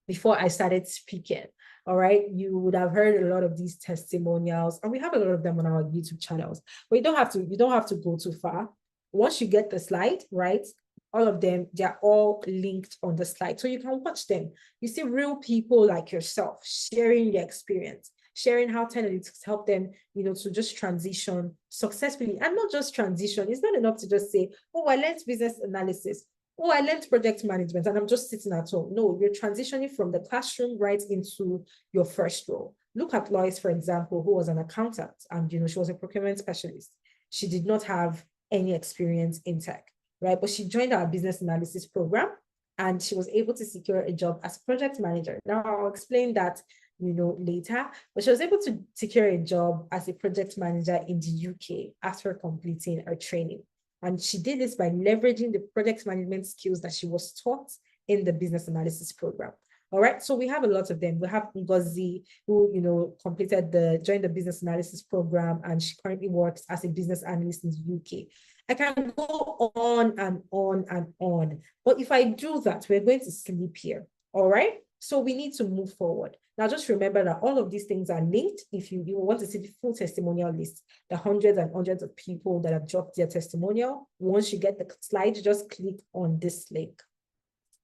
before I started speaking. All right, you would have heard a lot of these testimonials, and we have a lot of them on our YouTube channels. But you don't have to go too far. Once you get the slide, right, all of them, they're all linked on the slide. So you can watch them. You see real people like yourself sharing their experience, sharing how Analytics helped them, to just transition successfully. And not just transition. It's not enough to just say, oh, I learned business analysis. Oh, I learned project management and I'm just sitting at home. No, you're transitioning from the classroom right into your first role. Look at Lois, for example, who was an accountant and, she was a procurement specialist. She did not have any experience in tech, right? But she joined our business analysis program and she was able to secure a job as project manager. Now I'll explain that, later, but she was able to secure a job as a project manager in the UK after completing her training. And she did this by leveraging the project management skills that she was taught in the business analysis program. All right, so we have a lot of them. We have Ngozi, who, joined the business analysis program, and she currently works as a business analyst in the UK. I can go on and on and on. But if I do that, we're going to sleep here. All right, so we need to move forward. Now, just remember that all of these things are linked. If you want to see the full testimonial list, the hundreds and hundreds of people that have dropped their testimonial, once you get the slide, just click on this link.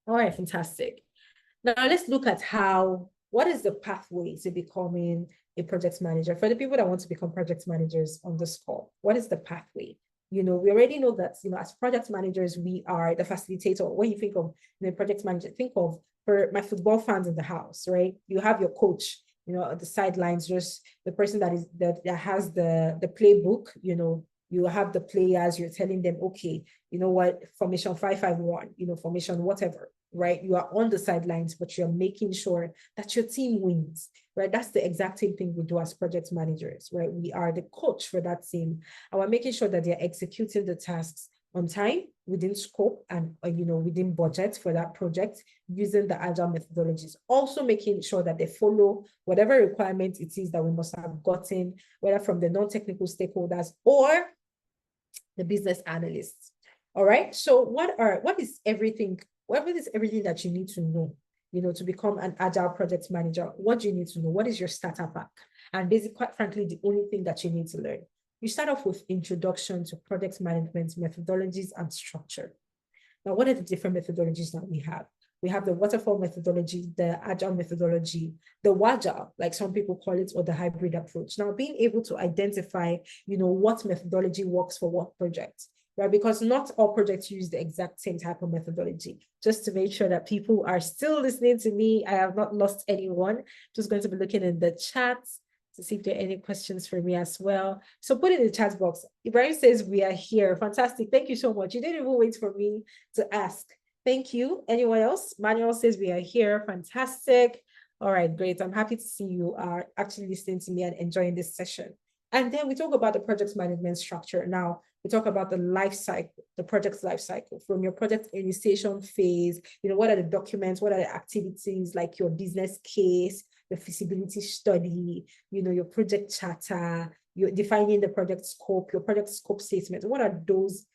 All right, fantastic. Now, let's look at what is the pathway to becoming a project manager? For the people that want to become project managers on this call, what is the pathway? We already know that, as project managers, we are the facilitator. When you think of project manager, think of, for my football fans in the house, right? You have your coach, at the sidelines, just the person that has the playbook, you have the players, you're telling them, okay, formation 551, formation whatever, right? You are on the sidelines, but you're making sure that your team wins, right? That's the exact same thing we do as project managers, right? We are the coach for that team, and we're making sure that they're executing the tasks on time, within scope, and within budget for that project using the agile methodologies. Also making sure that they follow whatever requirement it is that we must have gotten, whether from the non-technical stakeholders or the business analysts. All right. So what is everything that you need to know, to become an agile project manager? What do you need to know? What is your starter pack? And basically, quite frankly, the only thing that you need to learn. You start off with introduction to project management methodologies and structure. Now, what are the different methodologies that we have? We have the waterfall methodology, the agile methodology, the wagile, like some people call it, or the hybrid approach. Now, being able to identify, what methodology works for what project, right? Because not all projects use the exact same type of methodology. Just to make sure that people are still listening to me, I have not lost anyone. Just going to be looking in the chat to see if there are any questions for me as well. So put it in the chat box. Ibrahim says we are here. Fantastic. Thank you so much. You didn't even wait for me to ask. Thank you. Anyone else? Manuel says we are here. Fantastic. All right, great. I'm happy to see you are actually listening to me and enjoying this session. And then we talk about the project management structure. Now, we talk about the life cycle, the project's life cycle, from your project initiation phase, what are the documents, what are the activities, like your business case, the feasibility study, your project charter, you're defining the project scope, your project scope statement. What are those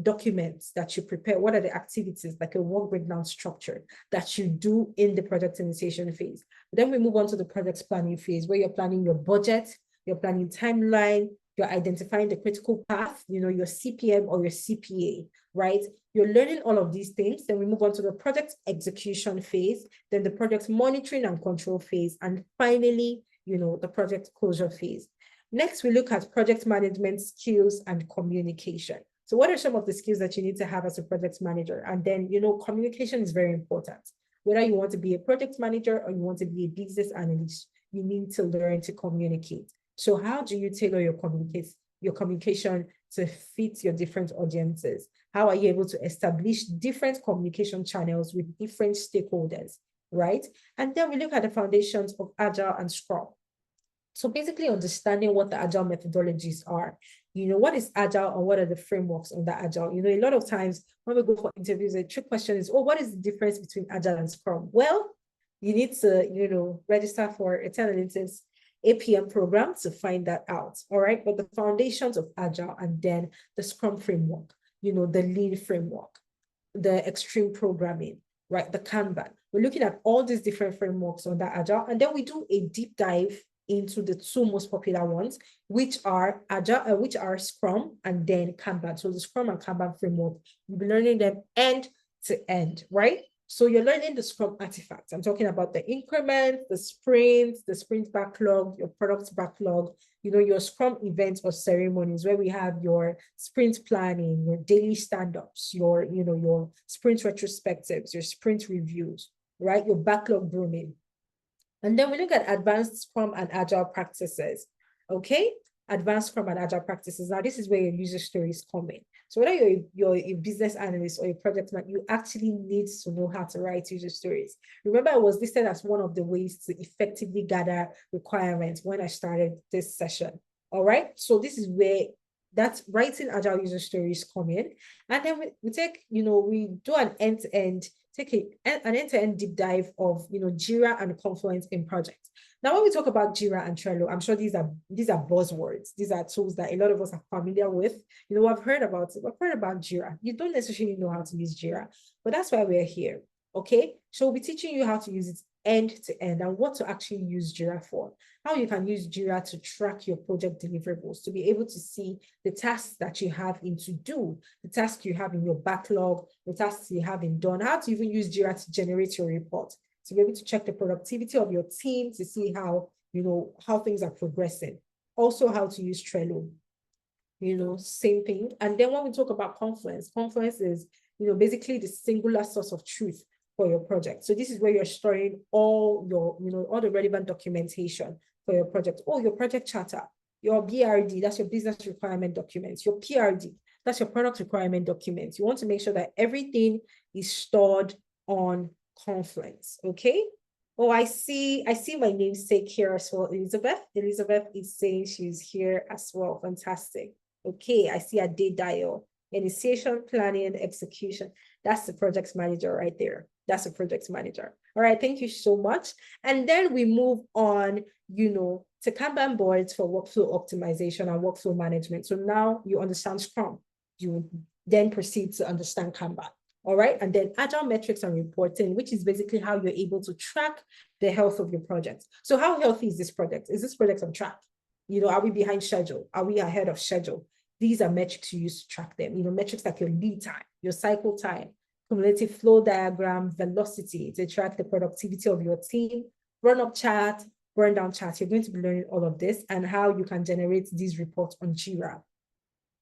documents that you prepare? What are the activities, like a work breakdown structure that you do in the project initiation phase? Then we move on to the project planning phase, where you're planning your budget, you're planning timeline, you're identifying the critical path, your CPM or your CPA, right? You're learning all of these things. Then we move on to the project execution phase, then the project monitoring and control phase, and finally, the project closure phase. Next, we look at project management skills and communication. So what are some of the skills that you need to have as a project manager? And then, communication is very important. Whether you want to be a project manager or you want to be a business analyst, you need to learn to communicate. So how do you tailor your communication to fit your different audiences? How are you able to establish different communication channels with different stakeholders, right? And then we look at the foundations of Agile and Scrum. So basically understanding what the Agile methodologies are. What is Agile and what are the frameworks on the Agile? A lot of times when we go for interviews, a trick question is, what is the difference between Agile and Scrum? Well, you need to, register for a 10 Analytics APM program to find that out. All right. But the foundations of Agile, and then the Scrum framework, the Lean framework, the extreme programming, right? The Kanban. We're looking at all these different frameworks on that Agile. And then we do a deep dive into the two most popular ones, which are Agile, which are Scrum and then Kanban. So the Scrum and Kanban framework, you'll be learning them end to end, right? So you're learning the Scrum artifacts. I'm talking about the increment, the sprint backlog, your product backlog, your Scrum events or ceremonies, where we have your sprint planning, your daily stand-ups, your sprint retrospectives, your sprint reviews, right? Your backlog grooming. And then we look at advanced Scrum and Agile practices, okay? Advanced Scrum and Agile practices. Now, this is where your user stories come in. So whether you're a business analyst or a project man, you actually need to know how to write user stories. Remember, I was listed as one of the ways to effectively gather requirements when I started this session, all right? So this is where that's writing Agile user stories come in. And then we take, we do an end-to-end, an end-to-end deep dive of, Jira and Confluence in projects. Now, when we talk about Jira and Trello, I'm sure these are buzzwords. These are tools that a lot of us are familiar with. I've heard about it. I've heard about Jira. You don't necessarily know how to use Jira, but that's why we're here. Okay. So we'll be teaching you how to use it end to end and what to actually use Jira for. How you can use Jira to track your project deliverables, to be able to see the tasks that you have in to do, the tasks you have in your backlog, the tasks you have in done, how to even use Jira to generate your report, to be able to check the productivity of your team, to see how, how things are progressing. Also how to use Trello, same thing. And then when we talk about Confluence is, basically the singular source of truth for your project. So this is where you're storing all your, all the relevant documentation for your project. Oh, your project charter, your BRD, that's your business requirement documents, your PRD, that's your product requirement documents. You want to make sure that everything is stored on Confluence, okay? Oh, I see my namesake here as well, Elizabeth. Elizabeth is saying she's here as well. Fantastic. Okay, I see a day dial. initiation, planning, execution. That's the project manager right there. That's a project manager. All right, thank you so much. And then we move on, to Kanban boards for workflow optimization and workflow management. So now you understand Scrum. You then proceed to understand Kanban. All right, and then agile metrics and reporting, which is basically how you're able to track the health of your project. So how healthy is this project? Is this project on track? Are we behind schedule? Are we ahead of schedule? These are metrics you use to track them. Metrics like your lead time, your cycle time, cumulative flow diagram, velocity to track the productivity of your team, run-up chart, burn-down chart. You're going to be learning all of this and how you can generate these reports on Jira.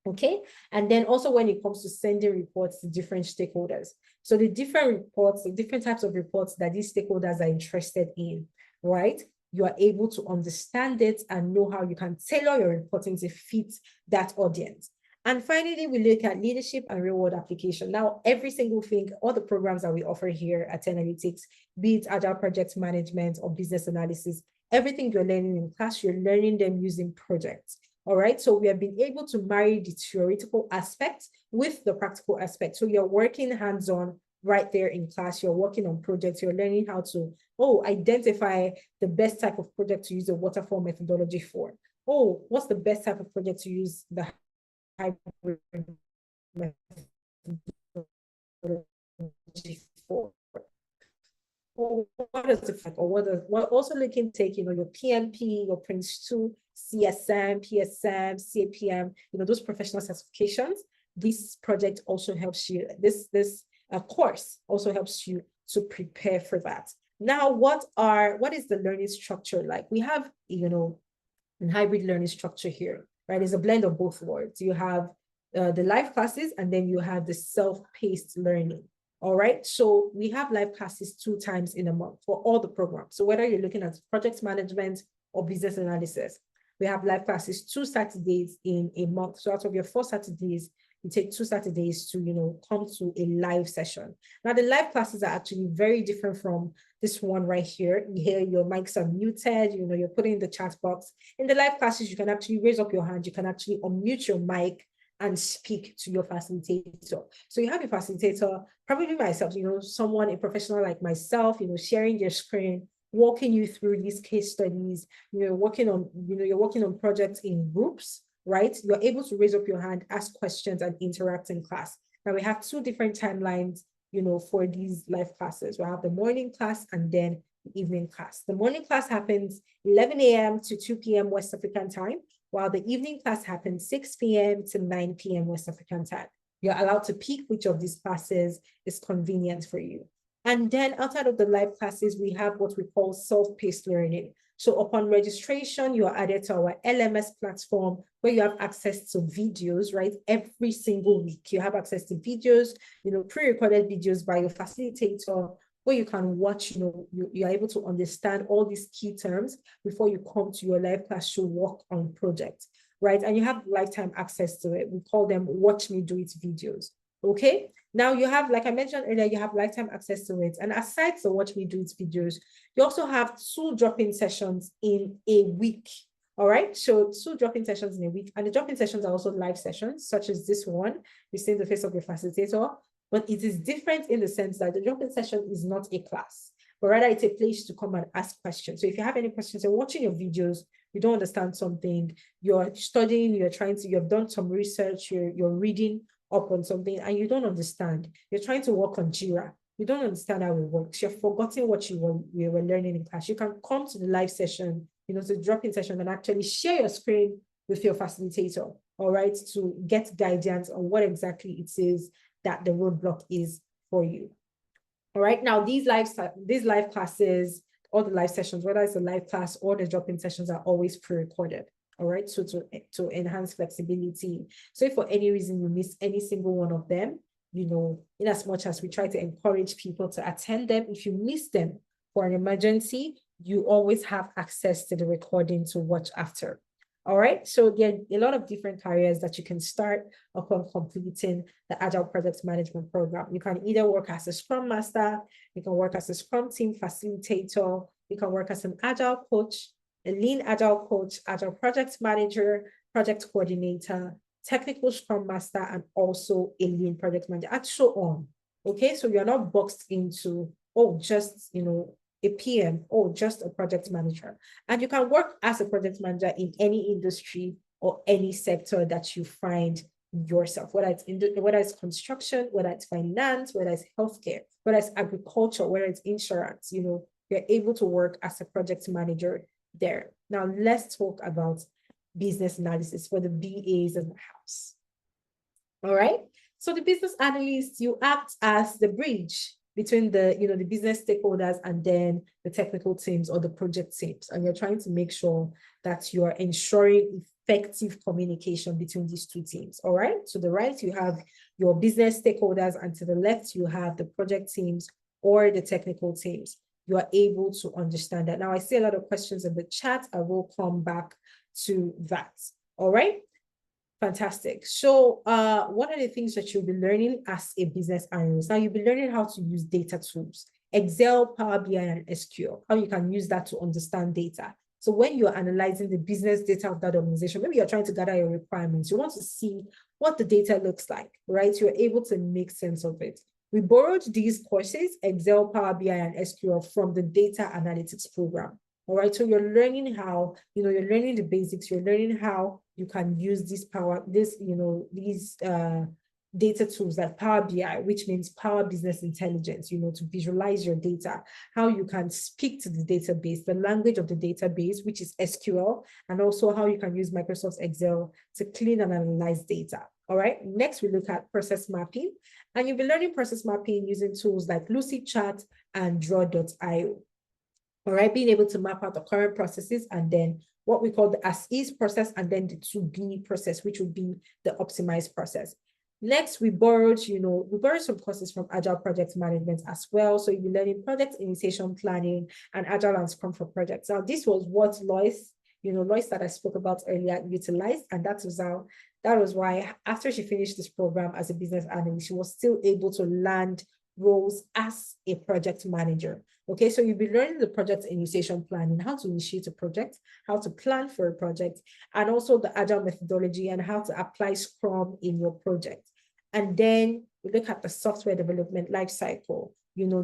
Okay, and then also when it comes to sending reports to different stakeholders. So the different reports, the different types of reports that these stakeholders are interested in, right? You are able to understand it and know how you can tailor your reporting to fit that audience. And finally, we look at leadership and real-world application. Now, every single thing, all the programs that we offer here at Analytics, be it agile project management or business analysis, everything you're learning in class, you're learning them using projects. All right, so we have been able to marry the theoretical aspect with the practical aspect. So you're working hands-on right there in class, you're working on projects, you're learning how to, identify the best type of project to use the waterfall methodology for. What's the best type of project to use the hybrid methodology for? What is it like, or what also looking take, your PMP, your Prince 2, CSM, PSM, CAPM, those professional certifications. This project also helps you, this course also helps you to prepare for that. Now, what is the learning structure like? We have, a hybrid learning structure here, right? It's a blend of both worlds. You have the live classes, and then you have the self-paced learning. All right, so we have live classes 2 times in a month for all the programs. So whether you're looking at project management or business analysis, we have live classes 2 Saturdays in a month. So out of your 4 Saturdays, you take 2 Saturdays to, come to a live session. Now, the live classes are actually very different from this one right here. Here, your mics are muted, you're putting in the chat box. In the live classes, you can actually raise up your hand. You can actually unmute your mic and speak to your facilitator. So you have a facilitator, probably myself, someone, a professional like myself, sharing their screen, walking you through these case studies. You're working on projects in groups, right? You're able to raise up your hand, ask questions, and interact in class. Now we have 2 different timelines, for these live classes. We have the morning class and then the evening class. The morning class happens 11 a.m. to 2 p.m. West African time, while the evening class happens 6 p.m. to 9 p.m. West African time. You're allowed to pick which of these classes is convenient for you. And then outside of the live classes, we have what we call self-paced learning. So upon registration, you are added to our LMS platform where you have access to videos, right? Every single week, you have access to videos, pre-recorded videos by your facilitator, where you can watch, you're able to understand all these key terms before you come to your live class to work on projects, right? And you have lifetime access to it. We call them Watch Me Do It videos, okay? Now you have, like I mentioned earlier, you have lifetime access to it. And aside from Watch Me Do It videos, you also have 2 drop-in sessions in a week, all right? So 2 drop-in sessions in a week. And the drop-in sessions are also live sessions, such as this one. You see the face of your facilitator. But it is different in the sense that the drop-in session is not a class, but rather it's a place to come and ask questions. So if you have any questions, you're watching your videos, you don't understand something, you're studying, you've done some research, you're reading up on something and you don't understand, you're trying to work on Jira, you don't understand how it works, you're forgetting what you were learning in class, you can come to the live session, the drop-in session, and actually share your screen with your facilitator, all right, to get guidance on what exactly it is that the roadblock is for you. All right, now these live classes, all the live sessions, whether it's a live class or the drop-in sessions, are always pre-recorded. All right, so to enhance flexibility. So if for any reason you miss any single one of them, in as much as we try to encourage people to attend them, if you miss them for an emergency, you always have access to the recording to watch after. All right, so there are a lot of different careers that you can start upon completing the Agile Project Management Program. You can either work as a Scrum Master, you can work as a Scrum Team Facilitator, you can work as an Agile Coach, a Lean Agile Coach, Agile Project Manager, Project Coordinator, technical scrum master, and also a lean project manager, and so on. Okay, so you're not boxed into, oh, just, a PM, or just a project manager. And you can work as a project manager in any industry or any sector that you find yourself, whether it's construction, whether it's finance, whether it's healthcare, whether it's agriculture, whether it's insurance, you're able to work as a project manager there. Now, let's talk about business analysis for the BAs in the house. All right. So the business analyst, you act as the bridge between the business stakeholders and then the technical teams or the project teams. And you're trying to make sure that you are ensuring effective communication between these two teams. All right. To the right, you have your business stakeholders, and to the left, you have the project teams or the technical teams. You are able to understand that. Now, I see a lot of questions in the chat. I will come back to that. All right. Fantastic. So one of the things that you'll be learning as a business analyst, now you'll be learning how to use data tools, Excel, Power BI, and SQL, how you can use that to understand data. So when you're analyzing the business data of that organization, maybe you're trying to gather your requirements, you want to see what the data looks like, right? You're able to make sense of it. We borrowed these courses, Excel, Power BI, and SQL, from the data analytics program. All right, so you're learning how, you're learning the basics, you're learning how you can use these data tools like Power BI, which means Power Business Intelligence, to visualize your data, how you can speak to the database, the language of the database, which is SQL, and also how you can use Microsoft Excel to clean and analyze data. All right, next we look at process mapping, and you'll be learning process mapping using tools like Lucidchart and Draw.io. All right, being able to map out the current processes and then what we call the as-is process and then the to-be process, which would be the optimized process. Next, we borrowed some courses from Agile Project Management as well. So you'll be learning project initiation planning and Agile and Scrum for projects. Now, this was what Lois that I spoke about earlier utilized, and that was why after she finished this program as a business analyst, she was still able to land roles as a project manager. Okay, so you'll be learning the project initiation planning, how to initiate a project, how to plan for a project, and also the Agile methodology and how to apply Scrum in your project. And then we look at the software development lifecycle.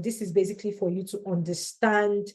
This is basically for you to understand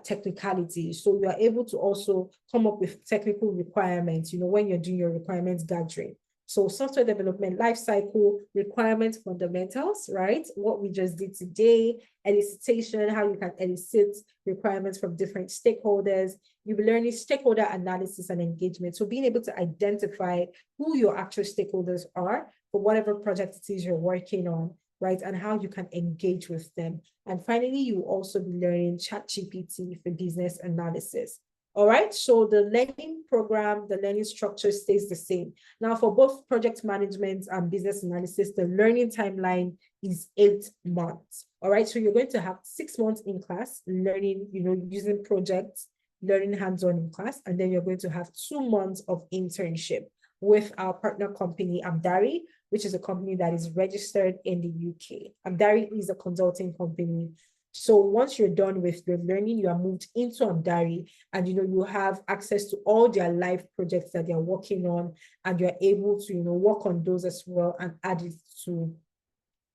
technicality. So you are able to also come up with technical requirements, when you're doing your requirements gathering. So software development lifecycle, requirements fundamentals, right? What we just did today, elicitation, how you can elicit requirements from different stakeholders. You'll be learning stakeholder analysis and engagement. So being able to identify who your actual stakeholders are for whatever project it is you're working on, right? And how you can engage with them. And finally, you will also be learning ChatGPT for business analysis. All right, so the learning program, the learning structure stays the same. Now, for both project management and business analysis, the learning timeline is 8 months. All right, so you're going to have 6 months in class, learning, using projects, learning hands-on in class, and then you're going to have 2 months of internship with our partner company, Amdari, which is a company that is registered in the UK. Amdari is a consulting company. So once you're done with your learning, you are moved into Amdari, and you have access to all their live projects that they're working on, and you're able to work on those as well and add it to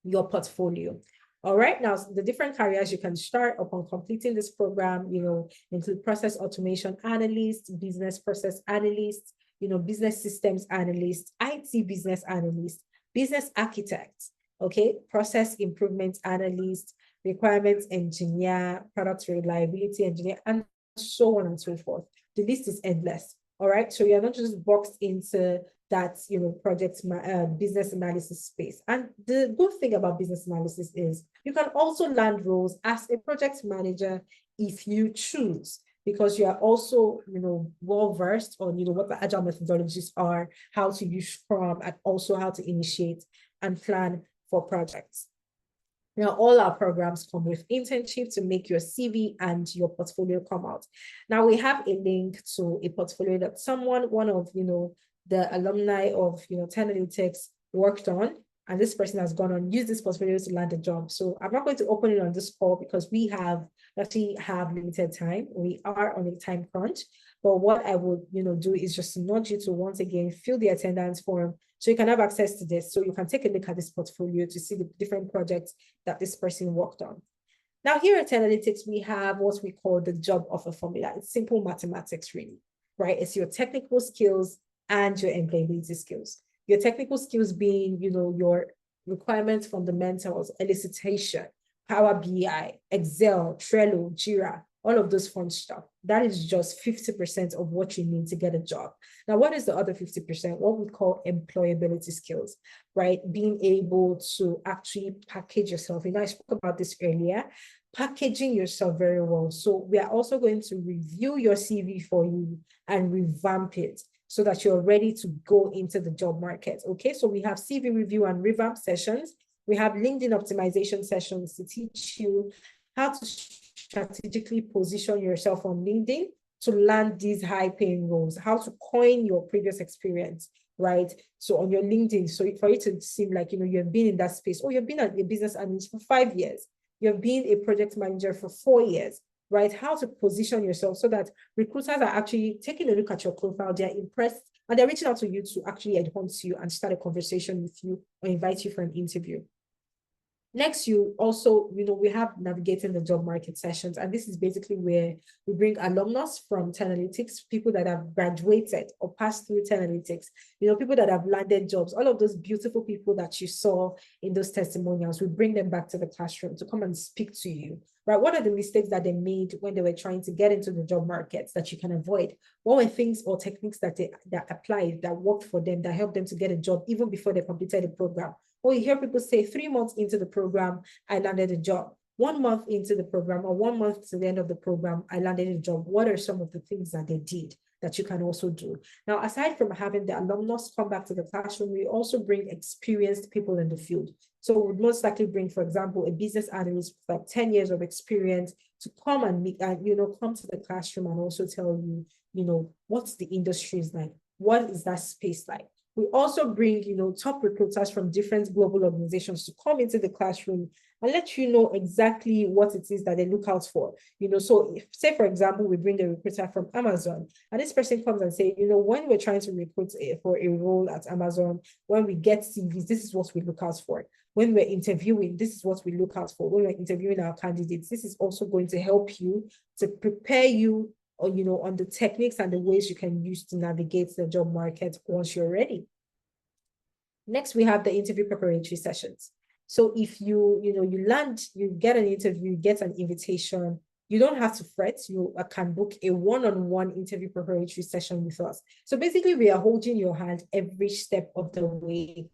your portfolio. All right, now the different careers you can start upon completing this program, include process automation analyst, business process analyst, business systems analyst, IT business analyst, business architect, okay, process improvement analyst, requirements engineer, product reliability engineer, and so on and so forth. The list is endless. All right, so you're not just boxed into that business analysis space. And the good thing about business analysis is you can also land roles as a project manager if you choose, because you are also well versed on what the agile methodologies are, how to use Scrum, and also how to initiate and plan for projects. Now, all our programs come with internship to make your CV and your portfolio come out. Now, we have a link to a portfolio that one of the alumni of 10 Analytics worked on. and this person has gone on, use this portfolio to land a job. So I'm not going to open it on this call because we actually have limited time. We are on a time crunch. But what I would, do is just nudge you to once again fill the attendance form so you can have access to this. So you can take a look at this portfolio to see the different projects that this person worked on. Now, here at Analytics, we have what we call the job offer formula. It's simple mathematics, really, right? It's your technical skills and your employability skills. Your technical skills being, your requirements, fundamentals, elicitation, Power BI, Excel, Trello, Jira, all of those fun stuff. That is just 50% of what you need to get a job. Now, what is the other 50%? What we call employability skills, right? Being able to actually package yourself. I spoke about this earlier, packaging yourself very well. So we are also going to review your CV for you and revamp it so that you're ready to go into the job market. Okay, so we have CV review and revamp sessions. We have LinkedIn optimization sessions to teach you how to strategically position yourself on LinkedIn to land these high paying roles, how to coin your previous experience, right? So on your LinkedIn, so for it to seem like, you've been in that space, or you've been a business analyst for 5 years, you've been a project manager for 4 years, right? How to position yourself so that recruiters are actually taking a look at your profile, they're impressed, and they're reaching out to you to actually adhere to you and start a conversation with you or invite you for an interview. Next, you also, we have navigating the job market sessions, and this is basically where we bring alumnus from Analytics, people that have graduated or passed through Analytics, people that have landed jobs, all of those beautiful people that you saw in those testimonials, we bring them back to the classroom to come and speak to you, right? What are the mistakes that they made when they were trying to get into the job markets that you can avoid? What were things or techniques that applied, that worked for them, that helped them to get a job even before they completed the program? Or you hear people say 3 months into the program, I landed a job. 1 month into the program, or 1 month to the end of the program, I landed a job. What are some of the things that they did that you can also do? Now, aside from having the alumnus come back to the classroom, we also bring experienced people in the field. So we would most likely bring, for example, a business analyst with like 10 years of experience to come and meet and, come to the classroom and also tell you, what's the industry is like, what is that space like? We also bring, top recruiters from different global organizations to come into the classroom and let you know exactly what it is that they look out for. So if, say, for example, we bring a recruiter from Amazon, and this person comes and say, when we're trying to recruit for a role at Amazon, when we get CVs, this is what we look out for. When we're interviewing, this is what we look out for. When we're interviewing our candidates, this is also going to help you to prepare you or, on the techniques and the ways you can use to navigate the job market once you're ready. Next, we have the interview preparatory sessions. So if you land, you get an interview, you get an invitation, you don't have to fret. You can book a one-on-one interview preparatory session with us. So basically, we are holding your hand every step of the way.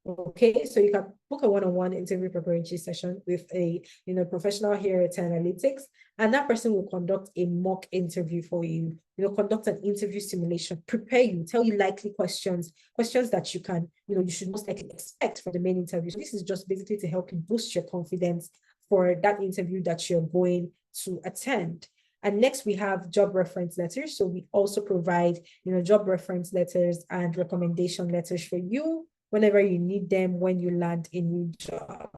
Okay, so you can book a one-on-one interview preparatory session with a professional here at Analytics, and that person will conduct a mock interview for you. Conduct an interview simulation, prepare you, tell you likely questions that you can, you should most likely expect for the main interview. So this is just basically to help you boost your confidence for that interview that you're going to attend. And next, we have job reference letters. So we also provide, job reference letters and recommendation letters for you whenever you need them when you land a new job.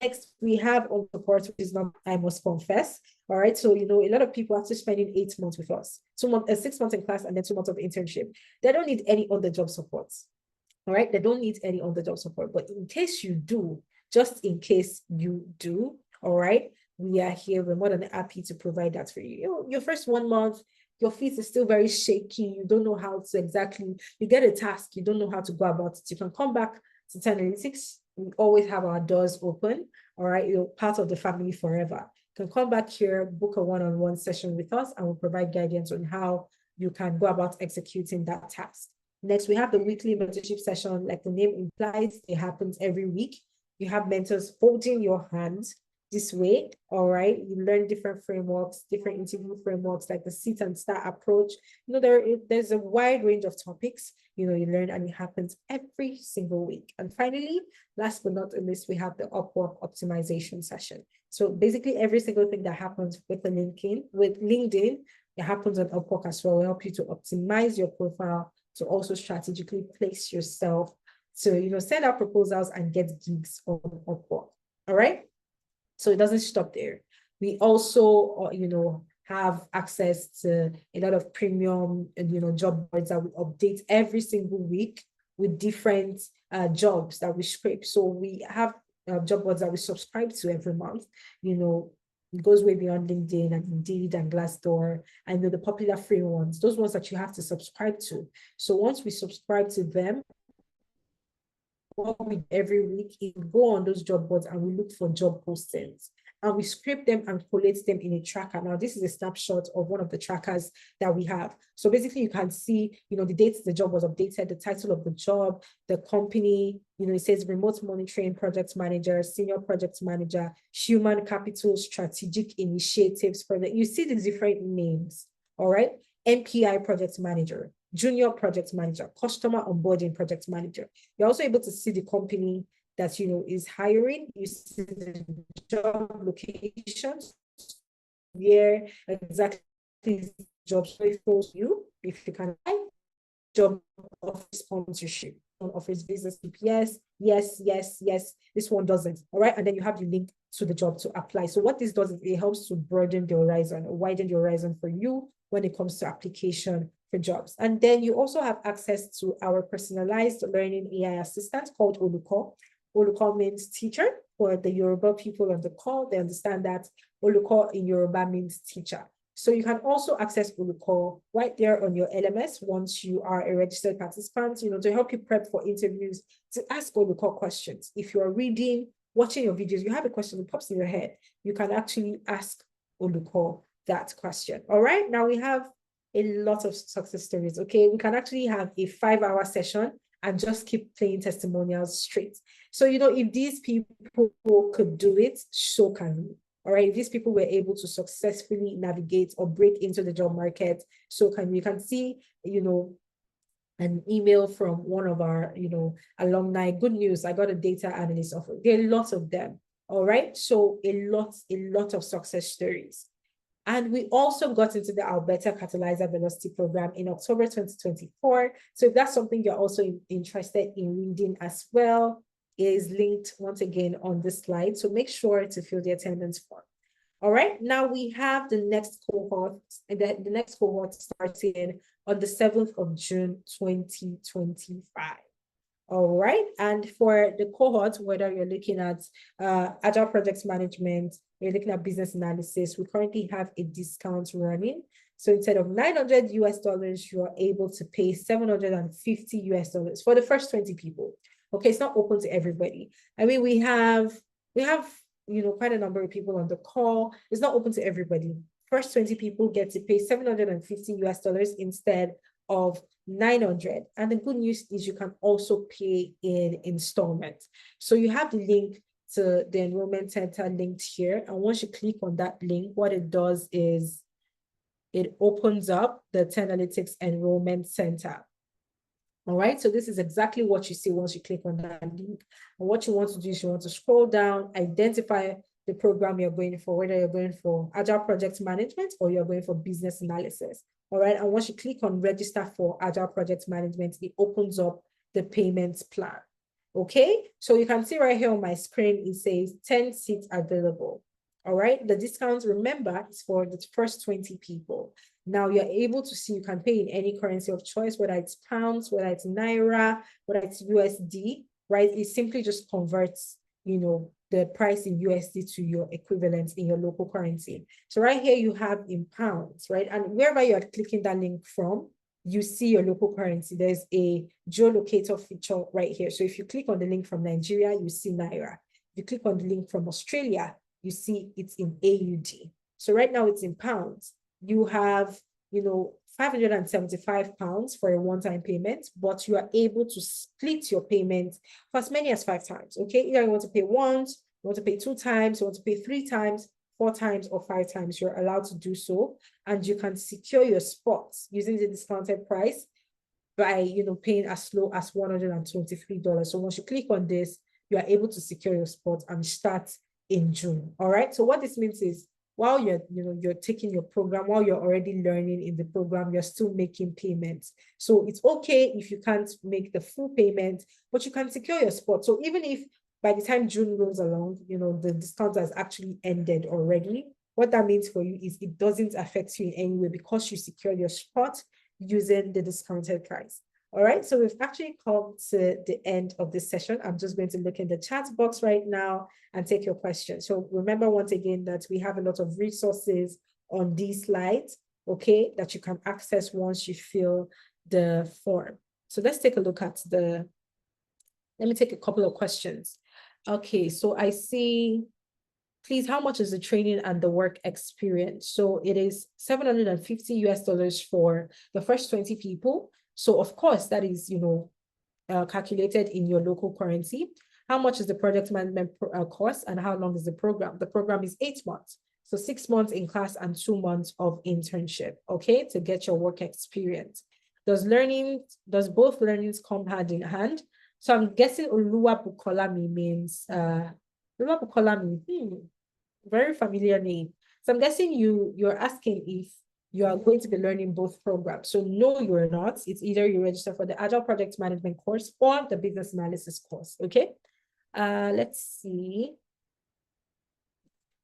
Next, we have on support, which is not, I must confess. All right. So, a lot of people after spending 8 months with us, 6 months in class and then 2 months of internship, they don't need any on-the-job support. All right. They don't need any on-the-job support. But in case you do, just in case you do, all right, we are here. We're more than happy to provide that for you. Your first 1 month, your feet is still very shaky. You don't know how to exactly, you get a task, you don't know how to go about it. You can come back to Analytics. We always have our doors open. All right, you're part of the family forever. You can come back here, book a one-on-one session with us, and we'll provide guidance on how you can go about executing that task. Next, we have the weekly mentorship session. Like the name implies, it happens every week. You have mentors holding your hands this way, all right? You learn different frameworks, different interview frameworks, like the sit and start approach. There's a wide range of topics, you learn, and it happens every single week. And finally, last but not least, we have the Upwork optimization session. So basically every single thing that happens with LinkedIn, it happens on Upwork as well. We'll help you to optimize your profile to also strategically place yourself to, send out proposals and get gigs on Upwork. All right. So it doesn't stop there. We also, have access to a lot of premium, job boards that we update every single week with different jobs that we scrape. So we have job boards that we subscribe to every month. It goes way beyond LinkedIn and Indeed and Glassdoor and the popular free ones, those ones that you have to subscribe to. So once we subscribe to them, what we do every week is go on those job boards and we look for job postings and we scrape them and collate them in a tracker. Now, this is a snapshot of one of the trackers that we have. So basically you can see, the dates the job was updated, the title of the job, the company, it says remote monitoring project manager, senior project manager, human capital, strategic initiatives project. You see the different names, all right? MPI project manager, junior project manager, customer onboarding project manager. You're also able to see the company that, is hiring. You see the job locations, where exactly jobs for you, if you can find job office sponsorship, on offers visa CPS, yes, this one doesn't, all right? And then you have the link to the job to apply. So what this does is it helps to broaden the horizon, widen the horizon for you when it comes to application for jobs. And then you also have access to our personalized learning AI assistant called Oluko. Oluko means teacher. For the Yoruba people on the call, they understand that Oluko in Yoruba means teacher. So you can also access Oluko right there on your LMS once you are a registered participant, to help you prep for interviews, to ask Oluko questions. If you are reading, watching your videos, you have a question that pops in your head, you can actually ask Oluko that question. All right, now we have a lot of success stories, okay? We can actually have a 5-hour session and just keep playing testimonials straight. So, if these people could do it, so can we. All right, if these people were able to successfully navigate or break into the job market, so can we. You can see, an email from one of our, alumni. Good news, I got a data analyst offer. There are lots of them. All right, so a lot of success stories. And we also got into the Alberta Catalyzer Velocity Program in October 2024. So if that's something you're also interested in reading as well, it is linked once again on this slide. So make sure to fill the attendance form. All right, now we have the next cohort, and the next cohort starting on the 7th of June, 2025. All right, and for the cohort, whether you're looking at agile project management, you're looking at business analysis, we currently have a discount running. So instead of $900 US, you are able to pay $750 US for the first 20 people. Okay, it's not open to everybody. I mean, we have quite a number of people on the call. It's not open to everybody. First 20 people get to pay $750 US instead of 900. And the good news is you can also pay in installments. So you have the link to the enrollment center linked here. And once you click on that link, what it does is it opens up the 10 Analytics Enrollment Center. All right, so this is exactly what you see once you click on that link. And what you want to do is you want to scroll down, identify the program you're going for, whether you're going for Agile Project Management or you're going for business analysis. All right, and once you click on register for Agile Project Management, it opens up the payments plan. Okay, so you can see right here on my screen, it says 10 seats available. All right, the discount, remember, is for the first 20 people. Now you're able to see you can pay in any currency of choice, whether it's pounds, whether it's Naira, whether it's USD, right? It simply just converts, the price in USD to your equivalent in your local currency. So right here you have in pounds, right? And wherever you are clicking that link from, you see your local currency. There's a geolocator feature right here. So if you click on the link from Nigeria, you see Naira. If you click on the link from Australia, you see it's in AUD. So right now it's in pounds. You have, 575 pounds for a one-time payment, but you are able to split your payment for as many as 5 times, okay? Either you want to pay once, you want to pay 2 times, you want to pay 3 times, 4 times, or 5 times, you're allowed to do so. And you can secure your spots using the discounted price by, paying as low as $123. So once you click on this, you are able to secure your spot and start in June, all right? So what this means is while you're taking your program, while you're already learning in the program, you're still making payments. So it's okay if you can't make the full payment, but you can secure your spot. So even if by the time June rolls along, the discount has actually ended already, what that means for you is it doesn't affect you in any way because you secured your spot using the discounted price. All right, so we've actually come to the end of this session. I'm just going to look in the chat box right now and take your questions. So remember once again that we have a lot of resources on these slides, okay, that you can access once you fill the form. So let's take a look at let me take a couple of questions. Okay, so I see, please, how much is the training and the work experience? So it is $750 for the first 20 people. So of course, that is, calculated in your local currency. How much is the project management course and how long is the program? The program is 8 months. So 6 months in class and 2 months of internship, okay, to get your work experience. Does both learnings come hand in hand? So I'm guessing Oluwa Bukolami means, Oluwa Bukolami, very familiar name. So I'm guessing you're asking if you are going to be learning both programs. So no, you're not. It's either you register for the Agile Project Management course or the Business Analysis course, okay? Let's see.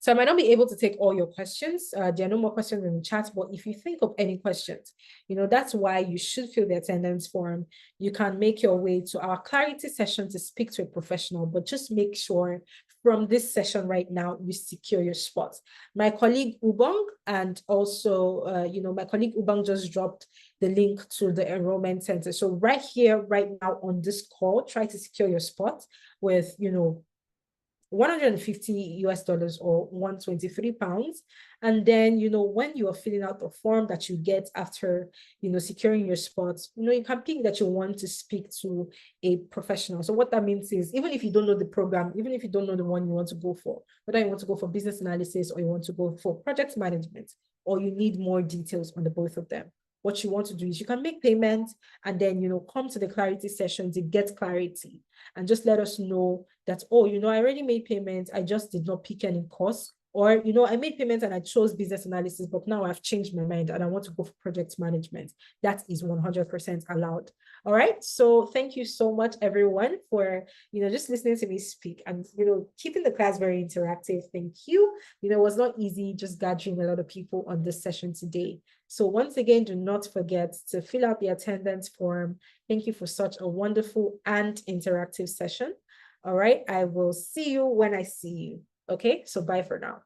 So I might not be able to take all your questions. There are no more questions in the chat, but if you think of any questions, that's why you should fill the attendance form. You can make your way to our clarity session to speak to a professional, but just make sure from this session right now, you secure your spot. My colleague Ubong and also, my colleague Ubong just dropped the link to the enrollment center. So right here, right now on this call, try to secure your spot with, $150 or 123 pounds. And then, when you are filling out the form that you get after, securing your spots, you can pick that you want to speak to a professional. So what that means is, even if you don't know the program, even if you don't know the one you want to go for, whether you want to go for business analysis or you want to go for project management, or you need more details on the both of them, what you want to do is you can make payments and then, come to the clarity session to get clarity and just let us know that, oh, I already made payments. I just did not pick any course. Or, I made payments and I chose business analysis, but now I've changed my mind and I want to go for project management. That is 100% allowed. All right. So thank you so much, everyone, for, just listening to me speak and, keeping the class very interactive. Thank you. It was not easy just gathering a lot of people on this session today. So once again, do not forget to fill out the attendance form. Thank you for such a wonderful and interactive session. All right, I will see you when I see you. Okay, so bye for now.